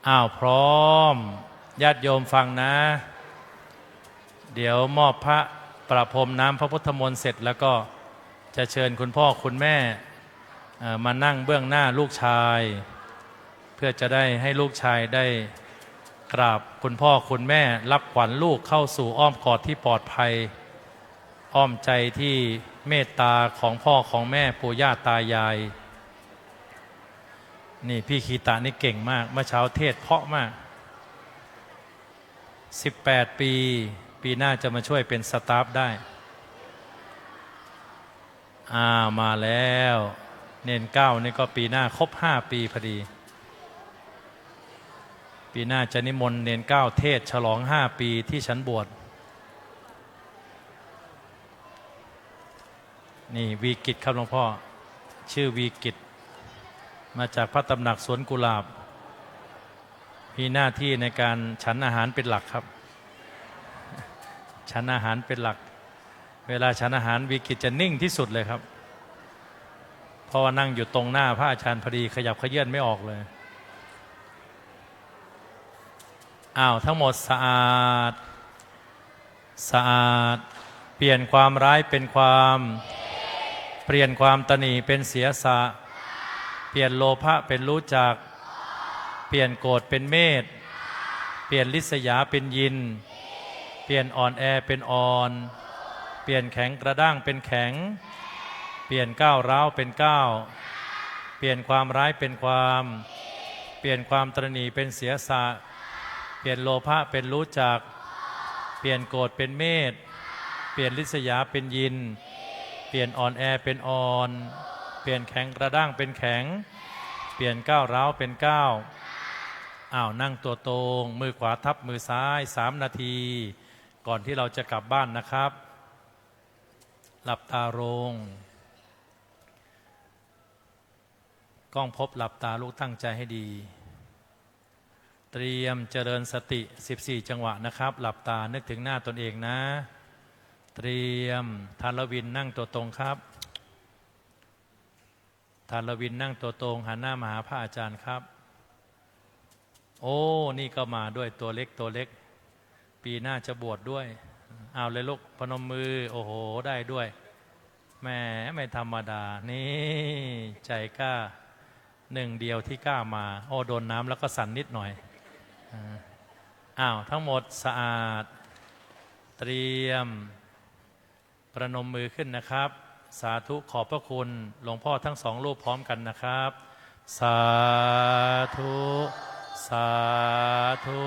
อ้าวพร้อมญาติโยมฟังนะเดี๋ยวมอบพระประพรมน้ำพระพุทธมนต์เสร็จแล้วก็จะเชิญคุณพ่อคุณแม่มานั่งเบื้องหน้าลูกชายเพื่อจะได้ให้ลูกชายได้กราบคุณพ่อคุณแม่รับขวัญลูกเข้าสู่อ้อมกอดที่ปลอดภัยอ้อมใจที่เมตตาของพ่อของแม่ปู่ย่าตายายนี่พี่คีตะนี่เก่งมากเมื่อเช้าเทศเพราะมาก18 ปีหน้าจะมาช่วยเป็นสตาฟได้มาแล้วเนนเก้านี่ก็ปีหน้าครบ5 ปีพอดีปีหน้าจะนิมนต์เนนเก้าเทศฉลอง5 ปีที่ฉันบวชนี่วีกิจครับหลวงพ่อชื่อวีกิจมาจากพระตำหนักสวนกุหลาบมีหน้าที่ในการฉันอาหารเป็นหลักครับฉันอาหารเป็นหลักเวลาฉันอาหารวีกิจจะนิ่งที่สุดเลยครับเพราะว่านั่งอยู่ตรงหน้าพระอาจารย์พอดีขยับเขยื้อนไม่ออกเลยทั้งหมดสะอาดเปลี่ยนความร้ายเป็นความเปลี่ยนความตนีเป็นเสียสะเปลี่ยนโลภะเป็นรู้จักเปลี่ยนโกรธเป็นเมตเปลี่ยนลิษยาเป็นยินเปลี่ยนอ่อนแอเป็นอ่อนเปลี่ยนแข็งกระด้างเป็นแข็งเปลี่ยนก้าวร้าวเป็นก้าวเปลี่ยนความร้ายเป็นความเปลี่ยนความตระหนี่เป็นเสียสะเปลี่ยนโลภะเป็นรู้จักเปลี่ยนโกรธเป็นเมตเปลี่ยนลิษยาเป็นยินเปลี่ยนอ่อนแอเป็นอ่อนเปลี่ยนแข็งกระด้างเป็นแข็งเปลี่ยนก้าวร้าวเป็นก้าวนั่งตัวตรงมือขวาทับมือซ้าย3 นาทีก่อนที่เราจะกลับบ้านนะครับหลับตาลงกล้องพบหลับตาลูกตั้งใจให้ดีเตรียมเจริญสติ14 จังหวะนะครับหลับตานึกถึงหน้าตนเองนะเตรียมทานละวินนั่งตัวตรงครับทานละวินนั่งตัวตรงหันหน้ามาหาพระอาจารย์ครับโอ้นี่ก็มาด้วยตัวเล็กปีหน้าจะบวชด้วยเอาเลยลูกพนมมือโอ้โหได้ด้วยแม่ไม่ธรรมดานี่ใจกล้า1 เดียวที่กล้ามาโอ้โดนน้ำแล้วก็สั่นนิดหน่อยทั้งหมดสะอาดเตรียมประนมมือขึ้นนะครับสาธุขอบพระคุณหลวงพ่อทั้ง2 รูปพร้อมกันนะครับสาธุสาธุ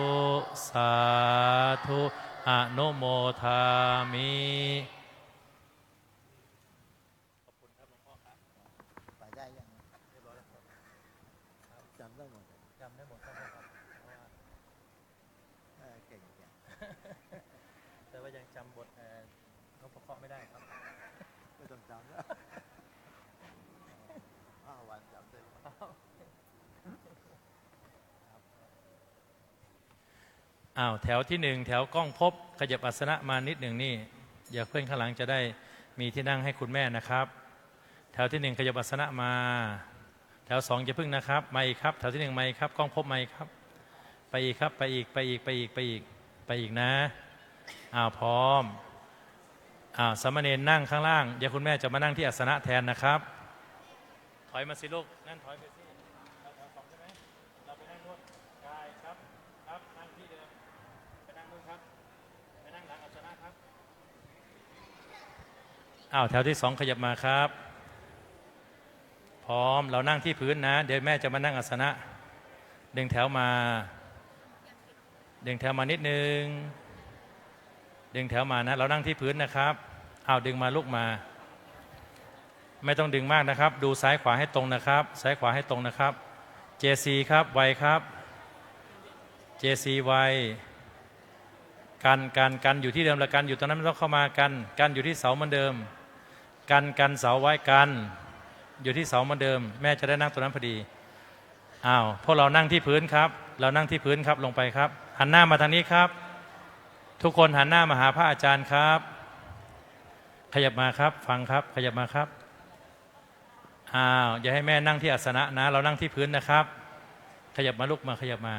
สาธุอนุโมทามิไปได้ยังเรียบร้อยแล้วจำได้หมดครับเก่งแต่ว่ายังจำบทเขาประกอบไม่ได้ครับไม่ต้องจำแล้ว5 วันจำได้แถวที่1แถวกล้องพบขยับอาสนะมานิดหนึ่งนี่อย่าเพื่อนข้างหลังจะได้มีที่นั่งให้คุณแม่นะครับแถวที่1ขยับอาสนะมาแถว2จะพึ่งนะครับมาอีกครับแถวที่1มาอีกครับกล้องพบมาอีกครับไปอีกครับไปอีกนะพร้อมสามเณรนั่งข้างล่างเดี๋ยวคุณแม่จะมานั่งที่อาสนะแทนนะครับถอยมาสิลูกนั่นถอยไปสิเราแถว2ใช่ไหมเราไปนั่งนู่นได้ครับนั่งที่เดิมไปนั่งนู่นครับไปนั่งหลังอาสนะครับแถวที่2ขยับมาครับพร้อมเรานั่งที่พื้นนะเดี๋ยวแม่จะมานั่งอาสนะดึงแถวมานิดนึงดึงแถวมานะเรานั่งที่พื้นนะครับดึงมาลุกมาไม่ต้องดึงมากนะครับดูซ้ายขวาให้ตรงนะครับซ้ายขวาให้ตรงนะครับ JC ครับไวครับ JCY กันอยู่ที่เดิมละกันอยู่ตรงนั้นไม่ต้องเข้ามากันอยู่ที่เสาเหมือนเดิมกันเสาไว้กันอยู่ที่เสาเหมือนเดิมแม่จะได้นั่งตรงนั้นพอดีอ้าวพวกเรานั่งที่พื้นครับเรานั่งที่พื้นครับลงไปครับหันหน้ามาทางนี้ครับทุกคนหันหน้ามาหาพระอาจารย์ครับขยับมาครับฟังครับขยับมาครับอ้าวอย่าให้แม่นั่งที่อาสนะนะเรานั่งที่พื้นนะครับขยับมาลุกมาขยับมา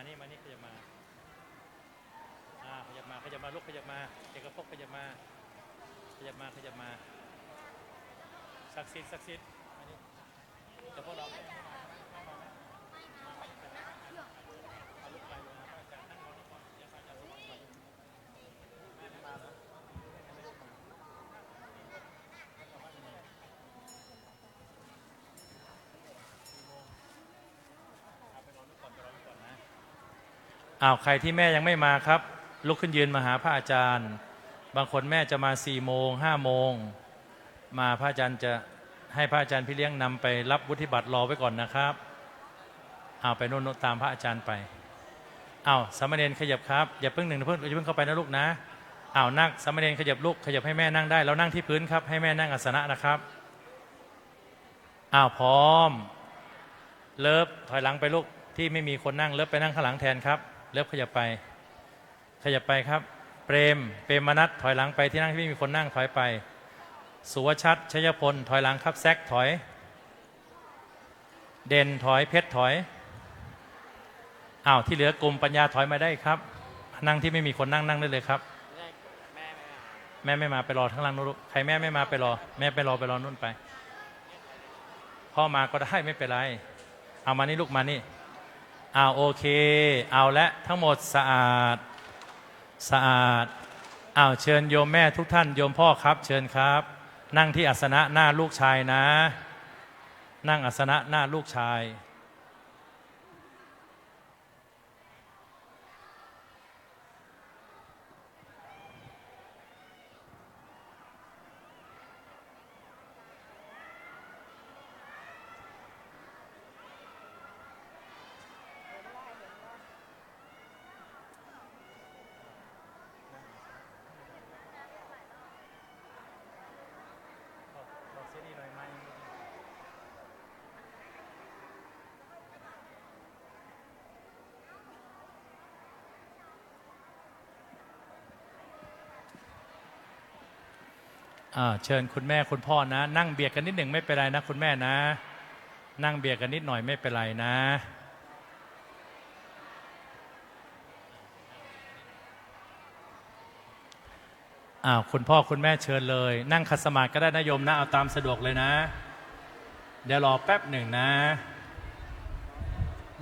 นี่ขยับมาขยับมาลุกขยับมาเอกภพขยับมาศักดิ์สิทธิ์มานี่แต่พวกเราใครที่แม่ยังไม่มาครับลุกขึ้นยืนมาหาพระอาจารย์บางคนแม่จะมา4 โมง5 โมงมาพระอาจารย์จะให้พระอาจารย์พี่เลี้ยงนำไปรับวุฒิบัตรรอไว้ก่อนนะครับไปโน่นตามพระอาจารย์ไปสามเณรขยับครับอย่าเพิ่งอย่าเพิ่งเข้าไปนะลูกนะนั่งสามเณรขยับลูกขยับให้แม่นั่งได้เรานั่งที่พื้นครับให้แม่นั่งอาสนะนะครับพร้อมเลิฟถอยหลังไปลูกที่ไม่มีคนนั่งเลิฟไปนั่งข้างหลังแทนครับเลิฟขยับไปครับเปรมมนัสถอยหลังไปที่นั่งที่ไม่มีคนนั่งถอยไปสุวชัดชยพลถอยหลังครับแซกถอยเด่นถอยเพชรถอยที่เหลือกลุ่มปัญญาถอยมาได้ครับนั่งที่ไม่มีคนนั่งได้เลยครับแม่ไม่มาไปรอข้างล่างนู้นใครแม่ไม่มาไปรอแม่ไปรอนู่นไปพ่อมาก็ได้ไม่เป็นไรมานี่ลูกมานี่โอเคและทั้งหมดสะอาดเชิญโยมแม่ทุกท่านโยมพ่อครับเชิญครับนั่งที่อาสนะหน้าลูกชายนะนั่งอาสนะหน้าลูกชายเชิญคุณแม่คุณพ่อนะนั่งเบียดกันนิดหนึ่งไม่เป็นไรนะคุณแม่นะนั่งเบียดกันนิดหน่อยไม่เป็นไรนะคุณพ่อคุณแม่เชิญเลยนั่งขัดสมาธิก็ได้นะโยมนะเอาตามสะดวกเลยนะเดี๋ยวรอแป๊บหนึ่งนะ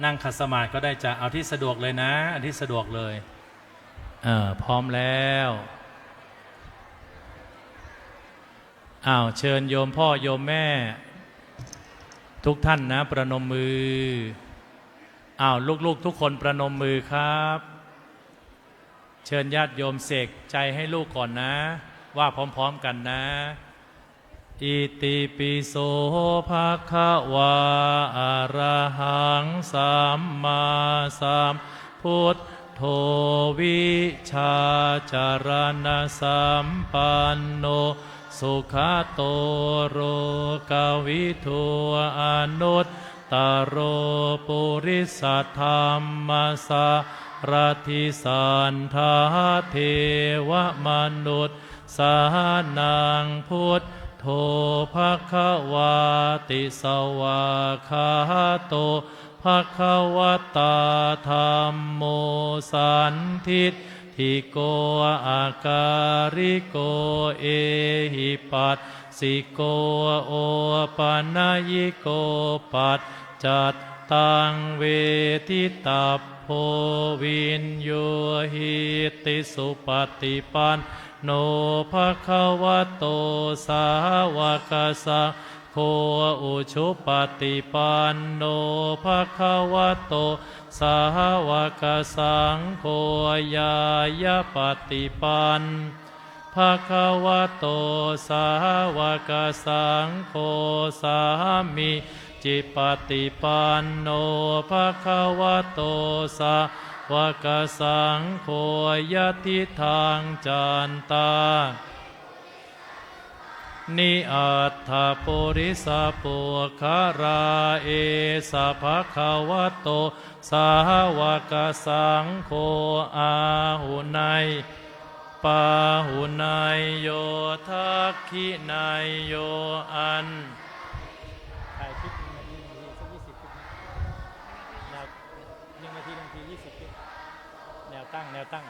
นั่งขัดสมาธิก็ได้จะเอาที่สะดวกเลยนะอันที่สะดวกเลยพร้อมแล้วเชิญโยมพ่อโยมแม่ทุกท่านนะประนมมือลูกๆทุกคนประนมมือครับเชิญญาติโยมเสกใจให้ลูกก่อนนะว่าพร้อมๆกันนะอิติปิโสภะคะวาอะระหังสัมมาสัมพุทโธวิชาจารณสัมปันโนสุขโตโรกวิทูอนุตตโรปุริสธรรมสารทิสันทาเทวมนุษย์สานังพุทโธภควาติสวาคาโตภควตาธัมโมสันทิฏฐิโกอาการิโกเอหิปัสสิโกโอปัญญิโกปัจจัตตังเวทิตัพโพวินโยหิติสุปฏิปันโนภควโตสาวกสังโฆอุชุปฏิปันโนภควโตสาวกสังโฆญายปฏิปันภควโตสาวกสังโฆสามิ จิปฏิปันโนภะคะวะโตสาวกสังโฆยะติทางจันตานิอัตถปุริสปุคาราเอสะภะคะวะโตสาวกสังโฆอาหุนัยปาหุนัยโยทักขินัยโยอันถ่ายคลิป1 นาทีสัก20 คลิปแนว1 นาที20 คลิปแนวตั้ง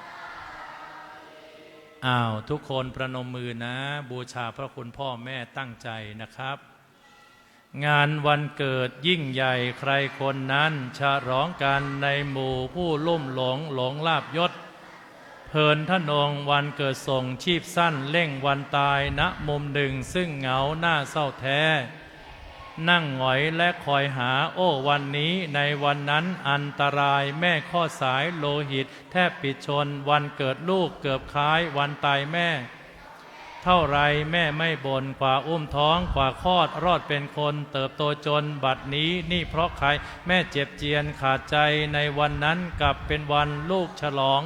ทุกคนประนมมือนะบูชาพระคุณพ่อแม่ตั้งใจนะครับ งานวันเกิดยิ่งใหญ่ใครคนนั้นฉลองกันในหมู่ผู้ลุ่มหลงลาภยศเพลินทะนงวันเกิดส่งชีพสั้นเร่งวันตายณมุมหนึ่งซึ่งเหงาหน้าเศร้าแท้นั่งหงอยและคอยหาโอ้วันนี้ในวันนั้นอันตรายแม่ข้อสายโลหิตแทบปิดชนวันเกิดลูกเกือบคล้ายวันตายแม่เท่าไรแม่ไม่บ่นกว่าอุ้มท้องกว่าคลอดรอดเป็นคนเติบโตจนบัดนี้นี่เพราะใครแม่เจ็บเจียนขาดใจในวันนั้นกลับเป็นวันลูกฉลอง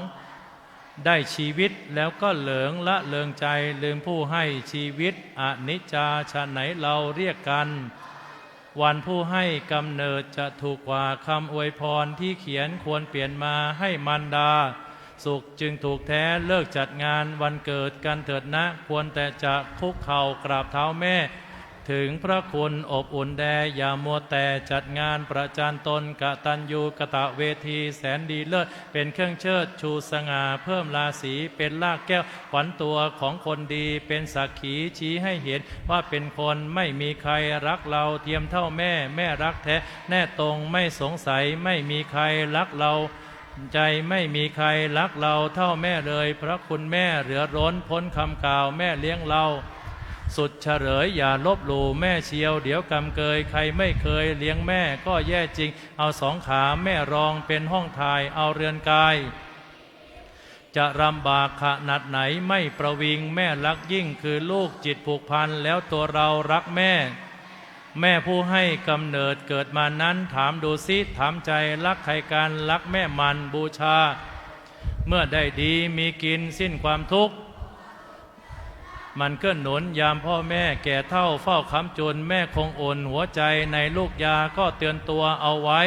ได้ชีวิตแล้วก็เหลิงละเลิงใจลืมผู้ให้ชีวิตอนิจจาชะไหนเราเรียกกันวันผู้ให้กำเนิดจะถูกกว่าคำอวยพรที่เขียนควรเปลี่ยนมาให้มารดาสุขจึงถูกแท้เลิกจัดงานวันเกิดกันเถิดนะควรแต่จะคุกเข่ากราบเท้าแม่ถึงพระคุณอบอุ่นแดอย่ามัวแต่จัดงานประจานตนกตัญญูกตเวทีแสนดีเลิศเป็นเครื่องเชิดชูสง่าเพิ่มราศีเป็นลากแก้วขวัญตัวของคนดีเป็นสักขีชี้ให้เห็นว่าเป็นคนไม่มีใครรักเราเทียมเท่าแม่รักแท้แน่ตรงไม่สงสัยไม่มีใครรักเราใจไม่มีใครรักเราเท่าแม่เลยพระคุณแม่เหลือล้นพ้นคำกล่าวแม่เลี้ยงเราสุดเฉลยอย่าลบหลู่แม่เชียวเดี๋ยวกำเกยใครไม่เคยเลี้ยงแม่ก็แย่จริงเอา2 ขาแม่รองเป็นห้องถ่ายเอาเรือนกายจะลำบากขนาดไหนไม่ประวิงแม่รักยิ่งคือลูกจิตผูกพันแล้วตัวเรารักแม่ผู้ให้กำเนิดเกิดมานั้นถามดูซิถามใจรักใครกันรักแม่มันบูชาเมื่อได้ดีมีกินสิ้นความทุกข์มันก็หนุนยามพ่อแม่แก่เท่าเฝ้าค้ำจุนแม่คงอ่อนหัวใจในลูกยาก็เตือนตัวเอาไว้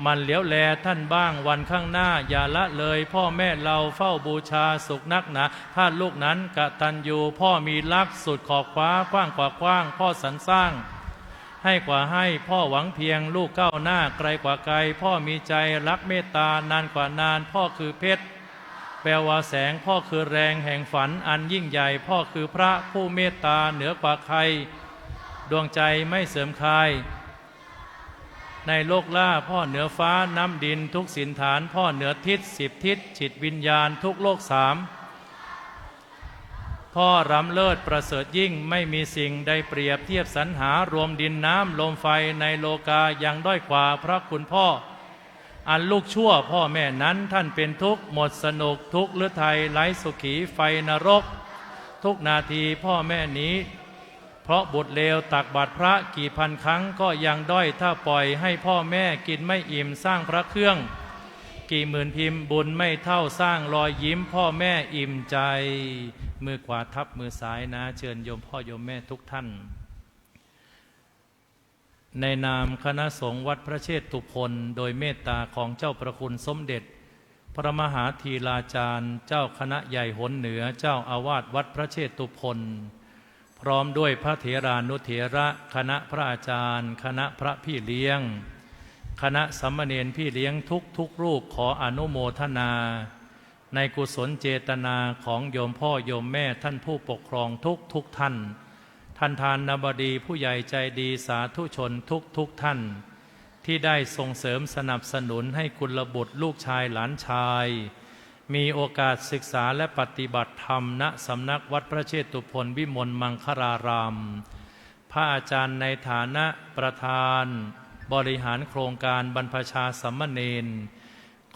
มันเหลียวแลท่านบ้างวันข้างหน้าอย่าละเลยพ่อแม่เราเฝ้าบูชาสุขนักหนาถ้าลูกนั้นกตัญญูพ่อมีรักสุดขอบฟ้ากว้างกว่ากว้างพ่อสรรสร้างให้กว่าให้พ่อหวังเพียงลูกก้าวหน้าไกลกว่าไกลพ่อมีใจรักเมตตานานกว่านานพ่อคือเพชรแปลว่าแสงพ่อคือแรงแห่งฝันอันยิ่งใหญ่พ่อคือพระผู้เมตตาเหนือกว่าใครดวงใจไม่เสื่อมคลายในโลกล่าพ่อเหนือฟ้าน้ำดินทุกสินฐานพ่อเหนือทิศ10 ทิศจิตวิญญาณทุกโลก3พ่อรำเลิศประเสริฐยิ่งไม่มีสิ่งใดเปรียบเทียบสรรหารวมดินน้ำลมไฟในโลกายังด้อยกว่าพระคุณพ่ออันลูกชั่วพ่อแม่นั้นท่านเป็นทุกข์หมดสนุกทุกข์ฤทัยไร้สุขีไฟนรกทุกนาทีพ่อแม่นี้เพราะบุตรเลวตักบาตรพระกี่พันครั้งก็ยังด้อยถ้าปล่อยให้พ่อแม่กินไม่อิ่มสร้างพระเครื่องกี่หมื่นพิมพ์บุญไม่เท่าสร้างรอยยิ้มพ่อแม่อิ่มใจมือขวาทับมือซ้ายนะเชิญโยมพ่อโยมแม่ทุกท่านในนามคณะสงฆ์วัดพระเชตุพนโดยเมตตาของเจ้าประคุณสมเด็จพระมหาธีราจารย์เจ้าคณะใหญ่หนเหนือเจ้าอาวาสวัดพระเชตุพนพร้อมด้วยพระเถรานุเถระคณะพระอาจารย์คณะพระพี่เลี้ยงคณะสามเณรพี่เลี้ยงทุกรูปขออนุโมทนาในกุศลเจตนาของโยมพ่อโยมแม่ท่านผู้ปกครองทุกท่านท่านทานบดีผู้ใหญ่ใจดีสาธุชนทุกท่านที่ได้ส่งเสริมสนับสนุนให้กุลบุตรลูกชายหลานชายมีโอกาสศึกษาและปฏิบัติธรรมณสำนักวัดพระเชตุพนวิมลมังคลารามพระอาจารย์ในฐานะประธานบริหารโครงการบรรพชาสามเณร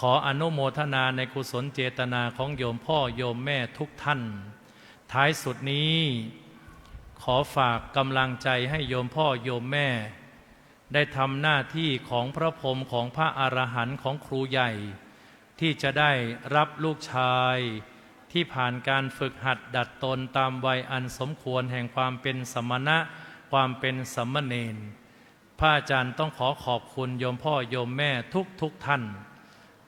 ขออนุโมทนาในกุศลเจตนาของโยมพ่อโยมแม่ทุกท่านท้ายสุดนี้ขอฝากกำลังใจให้โยมพ่อโยมแม่ ได้ทำหน้าที่ของพระพรหมของพระอรหันต์ของครูใหญ่ ที่จะได้รับลูกชายที่ผ่านการฝึกหัดดัดตนตามวัยอันสมควรแห่งความเป็นสมณะความเป็นสมณเณรพระอาจารย์ต้องขอขอบคุณโยมพ่อโยมแม่ทุกท่าน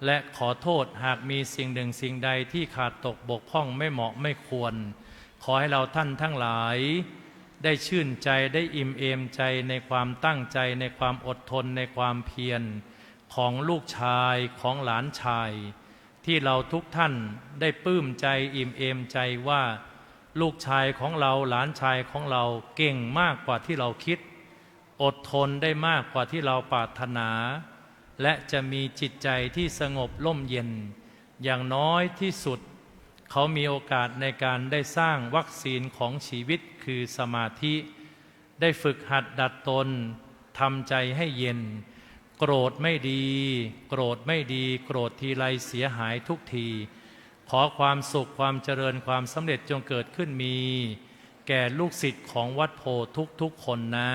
และขอโทษหากมีสิ่งหนึ่งสิ่งใดที่ขาดตกบกพร่องไม่เหมาะไม่ควรขอให้เราท่านทั้งหลายได้ชื่นใจได้อิ่มเอมใจในความตั้งใจในความอดทนในความเพียรของลูกชายของหลานชายที่เราทุกท่านได้ปลื้มใจอิ่มเอมใจว่าลูกชายของเราหลานชายของเราเก่งมากกว่าที่เราคิดอดทนได้มากกว่าที่เราปรารถนาและจะมีจิตใจที่สงบร่มเย็นอย่างน้อยที่สุดเขามีโอกาสในการได้สร้างวัคซีนของชีวิตคือสมาธิได้ฝึกหัดดัดตนทำใจให้เย็นโกรธไม่ดีโกรธไม่ดีโกรธทีไรเสียหายทุกทีขอความสุขความเจริญความสำเร็จจงเกิดขึ้นมีแก่ลูกศิษย์ของวัดโพทุกคนนะ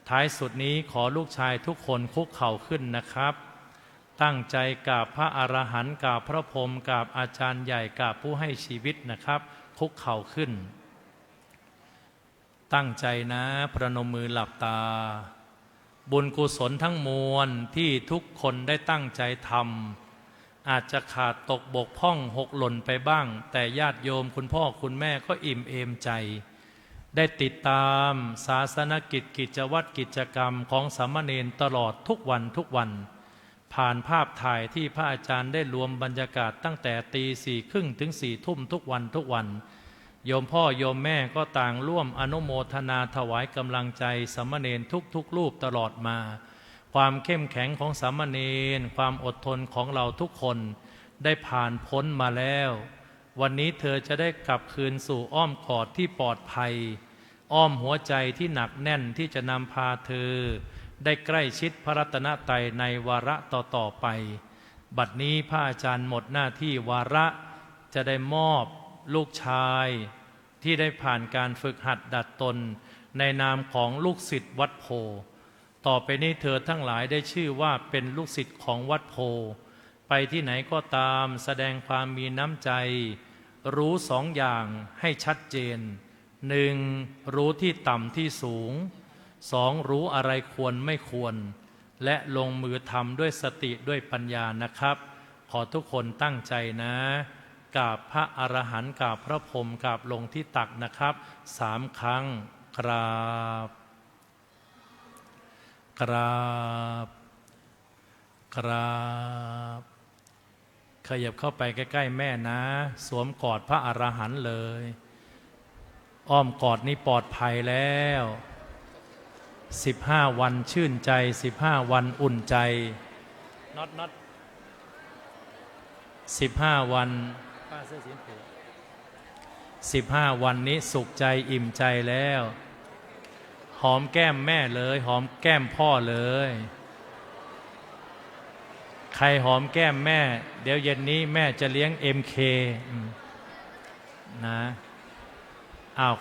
ท้ายสุดนี้ขอลูกชายทุกคนคุกเข่าขึ้นนะครับตั้งใจกราบพระอรหันต์กราบพระพรหมกราบอาจารย์ใหญ่กราบผู้ให้ชีวิตนะครับคุกเข่าขึ้นตั้งใจนะประนมมือหลับตาบุญกุศลทั้งมวลที่ทุกคนได้ตั้งใจทำอาจจะขาดตกบกพร่องหกหล่นไปบ้างแต่ญาติโยมคุณพ่อคุณแม่ก็อิ่มเอมใจได้ติดตามศาสนกิจกิจวัตรกิจกรรมของสามเณรตลอดทุกวันผ่านภาพถ่ายที่พระอาจารย์ได้รวมบรรยากาศตั้งแต่ตี4:30 ถึง4 ทุ่มทุกวันโยมพ่อโยมแม่ก็ต่างร่วมอนุโมทนาถวายกำลังใจสามเณรทุกรูปตลอดมาความเข้มแข็งของสามเณรความอดทนของเราทุกคนได้ผ่านพ้นมาแล้ววันนี้เธอจะได้กลับคืนสู่อ้อมกอดที่ปลอดภัยอ้อมหัวใจที่หนักแน่นที่จะนำพาเธอได้ใกล้ชิดพระรัตนตรัยในวาระต่อไปบัดนี้พระอาจารย์หมดหน้าที่วาระจะได้มอบลูกชายที่ได้ผ่านการฝึกหัดดัดตนในนามของลูกศิษย์วัดโพต่อไปนี้เธอทั้งหลายได้ชื่อว่าเป็นลูกศิษย์ของวัดโพไปที่ไหนก็ตามแสดงความมีน้ำใจรู้สองอย่างให้ชัดเจนหนึ่งรู้ที่ต่ำที่สูงสองรู้อะไรควรไม่ควรและลงมือทำด้วยสติด้วยปัญญานะครับขอทุกคนตั้งใจนะกราบพระอรหันต์กราบพระพรหมกราบลงที่ตักนะครับ3 ครั้งกราบกราบกราบขยับเข้าไปใกล้ๆแม่นะสวมกอดพระอรหันต์เลยอ้อมกอดนี้ปลอดภัยแล้ว15 วันชื่นใจ15 วันอุ่นใจน็อต15 วันป้าเสื้อสีชมพู15 วันนี้สุขใจอิ่มใจแล้วหอมแก้มแม่เลยหอมแก้มพ่อเลยใครหอมแก้มแม่เดี๋ยวเย็นนี้แม่จะเลี้ยง MK นะ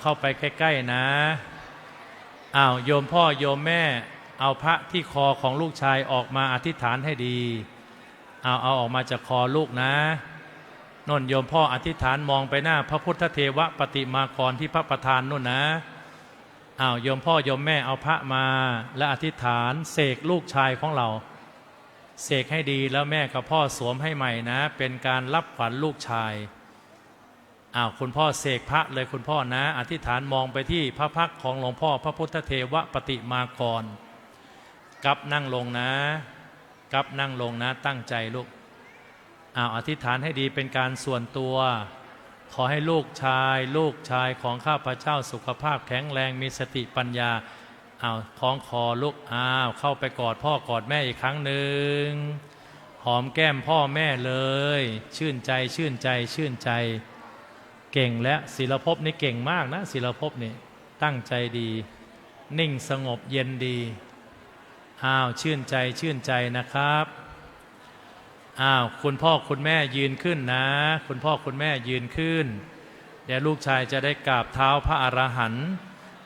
เข้าไปใกล้ๆนะโยมพ่อโยมแม่เอาพระที่คอของลูกชายออกมาอธิษฐานให้ดีเอาออกมาจากคอลูกนะนนโยมพ่ออธิษฐานมองไปหน้าพระพุทธเทวปฏิมากรที่พระประธานนู่นนะโยมพ่อโยมแม่เอาพระมาและอธิษฐานเสกลูกชายของเราเสกให้ดีแล้วแม่กับพ่อสวมให้ใหม่นะเป็นการรับขวัญลูกชายคุณพ่อเสกพระเลยคุณพ่อนะอธิษฐานมองไปที่พระพักตร์ของหลวงพ่อพระพุทธเทวปฏิมากรกับนั่งลงนะกับนั่งลงนะตั้งใจลูกอธิษฐานให้ดีเป็นการส่วนตัวขอให้ลูกชายของข้าพเจ้าสุขภาพแข็งแรงมีสติปัญญาคล้องคอลูกเข้าไปกอดพ่อกอดแม่อีกครั้งหนึ่งหอมแก้มพ่อแม่เลยชื่นใจเก่งและศิลภพนี่เก่งมากนะศิลภพนี่ตั้งใจดีนิ่งสงบเย็นดีชื่นใจนะครับคุณพ่อคุณแม่ยืนขึ้นนะคุณพ่อคุณแม่ยืนขึ้นเดี๋ยวลูกชายจะได้กราบเท้าพระอรหันต์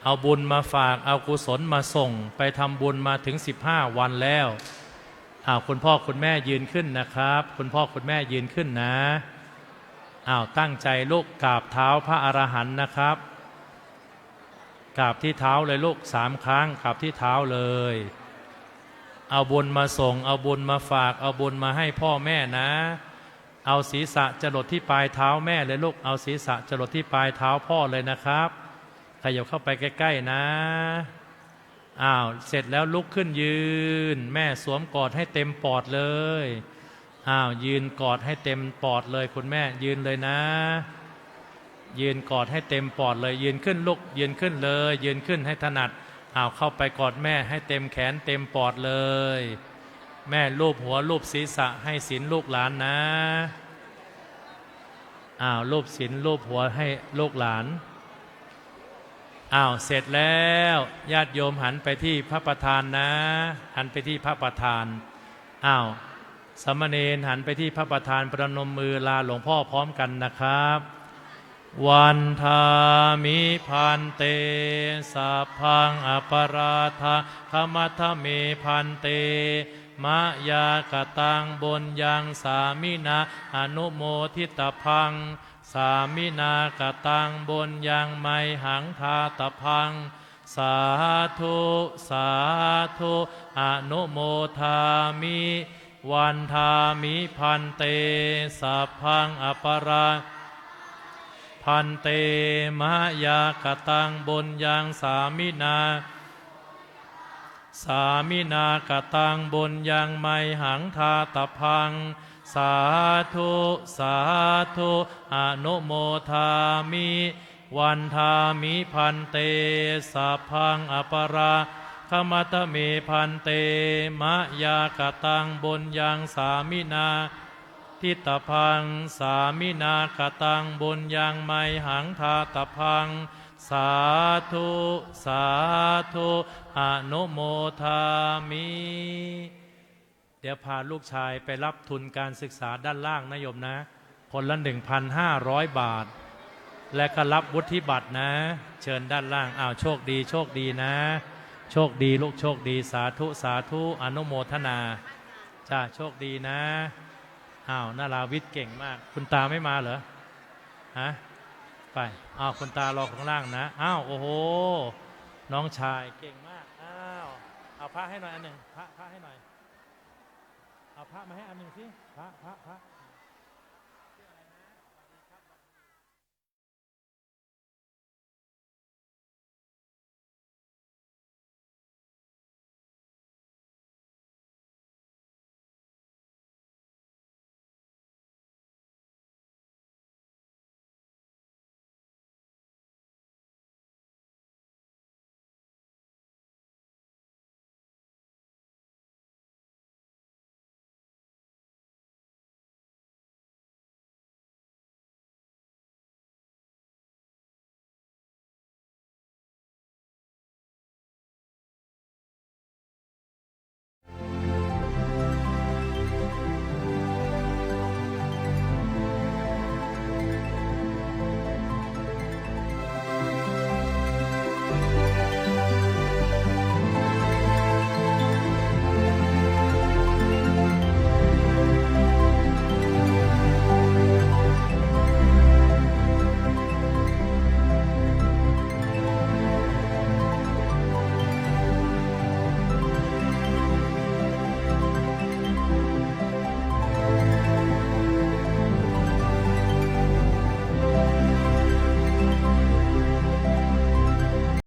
เอาบุญมาฝากเอากุศลมาส่งไปทำบุญมาถึง15 วันแล้วคุณพ่อคุณแม่ยืนขึ้นนะครับ คุณพ่อคุณแม่ยืนขึ้นนะตั้งใจลูกกราบเท้าพระอรหันต์นะครับกราบที่เท้าเลยลูก3 ครั้งกราบที่เท้าเลยเอาบุญมาส่งเอาบุญมาฝากเอาบุญมาให้พ่อแม่นะเอาศีรษะจรดที่ปลายเท้าแม่เลยลูกเอาศีรษะจรดที่ปลายเท้าพ่อเลยนะครับขยับเข้าไปใกล้ๆนะเสร็จแล้วลุกขึ้นยืนแม่สวมกอดให้เต็มปอดเลยยืนกอดให้เต็มปอดเลยคุณแม่ยืนเลยนะยืนกอดให้เต็มปอดเลยยืนขึ้นลุกยืนขึ้นเลยยืนขึ้นให้ถนัดเข้าไปกอดแม่ให้เต็มแขนเต็มปอดเลยแม่ลูบหัวลูบศีรษะให้ศีลลูกหลานนะลูบศีลลูบหัวให้ลูกหลานเสร็จแล้วญาติโยมหันไปที่พระประธานนะหันไปที่พระประธานสามเณรหันไปที่พระประธานประนมมือลาหลวงพ่อพร้อมกันนะครับวันทามิพันเตสัพพังอปราธาขมัทเมพันเตมะยากตังบนยังสามินาอนุโมทิตพังสามินากตังบนยังไมหังทาตพังสาธุสาธุอนุโมทามิวันทามิพันเตสัพพังอปราพันเตมะยากตังบนยังสามินาสามินากตังบนยังไมหังทาตพังสาธุสาธุอนุโมทามิวันทามิพันเตสัพพังอปราขมัตเมพันเตมะยากตังบนยังสามินาทิตพังสามินากตังบนยังไมหังทาตพังสาธุสาธุอนุโมทามิเดี๋ยวพาลูกชายไปรับทุนการศึกษาด้านล่างนะโยมนะคนละ 1,500 บาทและก็รับวุฒิบัตรนะเชิญด้านล่างโชคดีโชคดีนะโชคดีลูกโชคดีสาธุสาธุอนุโมทนาจ้าโชคดีนะนาราวิทย์เก่งมากคุณตาไม่มาเหรอไปคุณตารอข้างล่างนะโอ้โหน้องชายเก่งมากเอาพระให้หน่อยอันหนึ่งพระให้หน่อยเอาพระมาให้อันหนึ่งสิพระ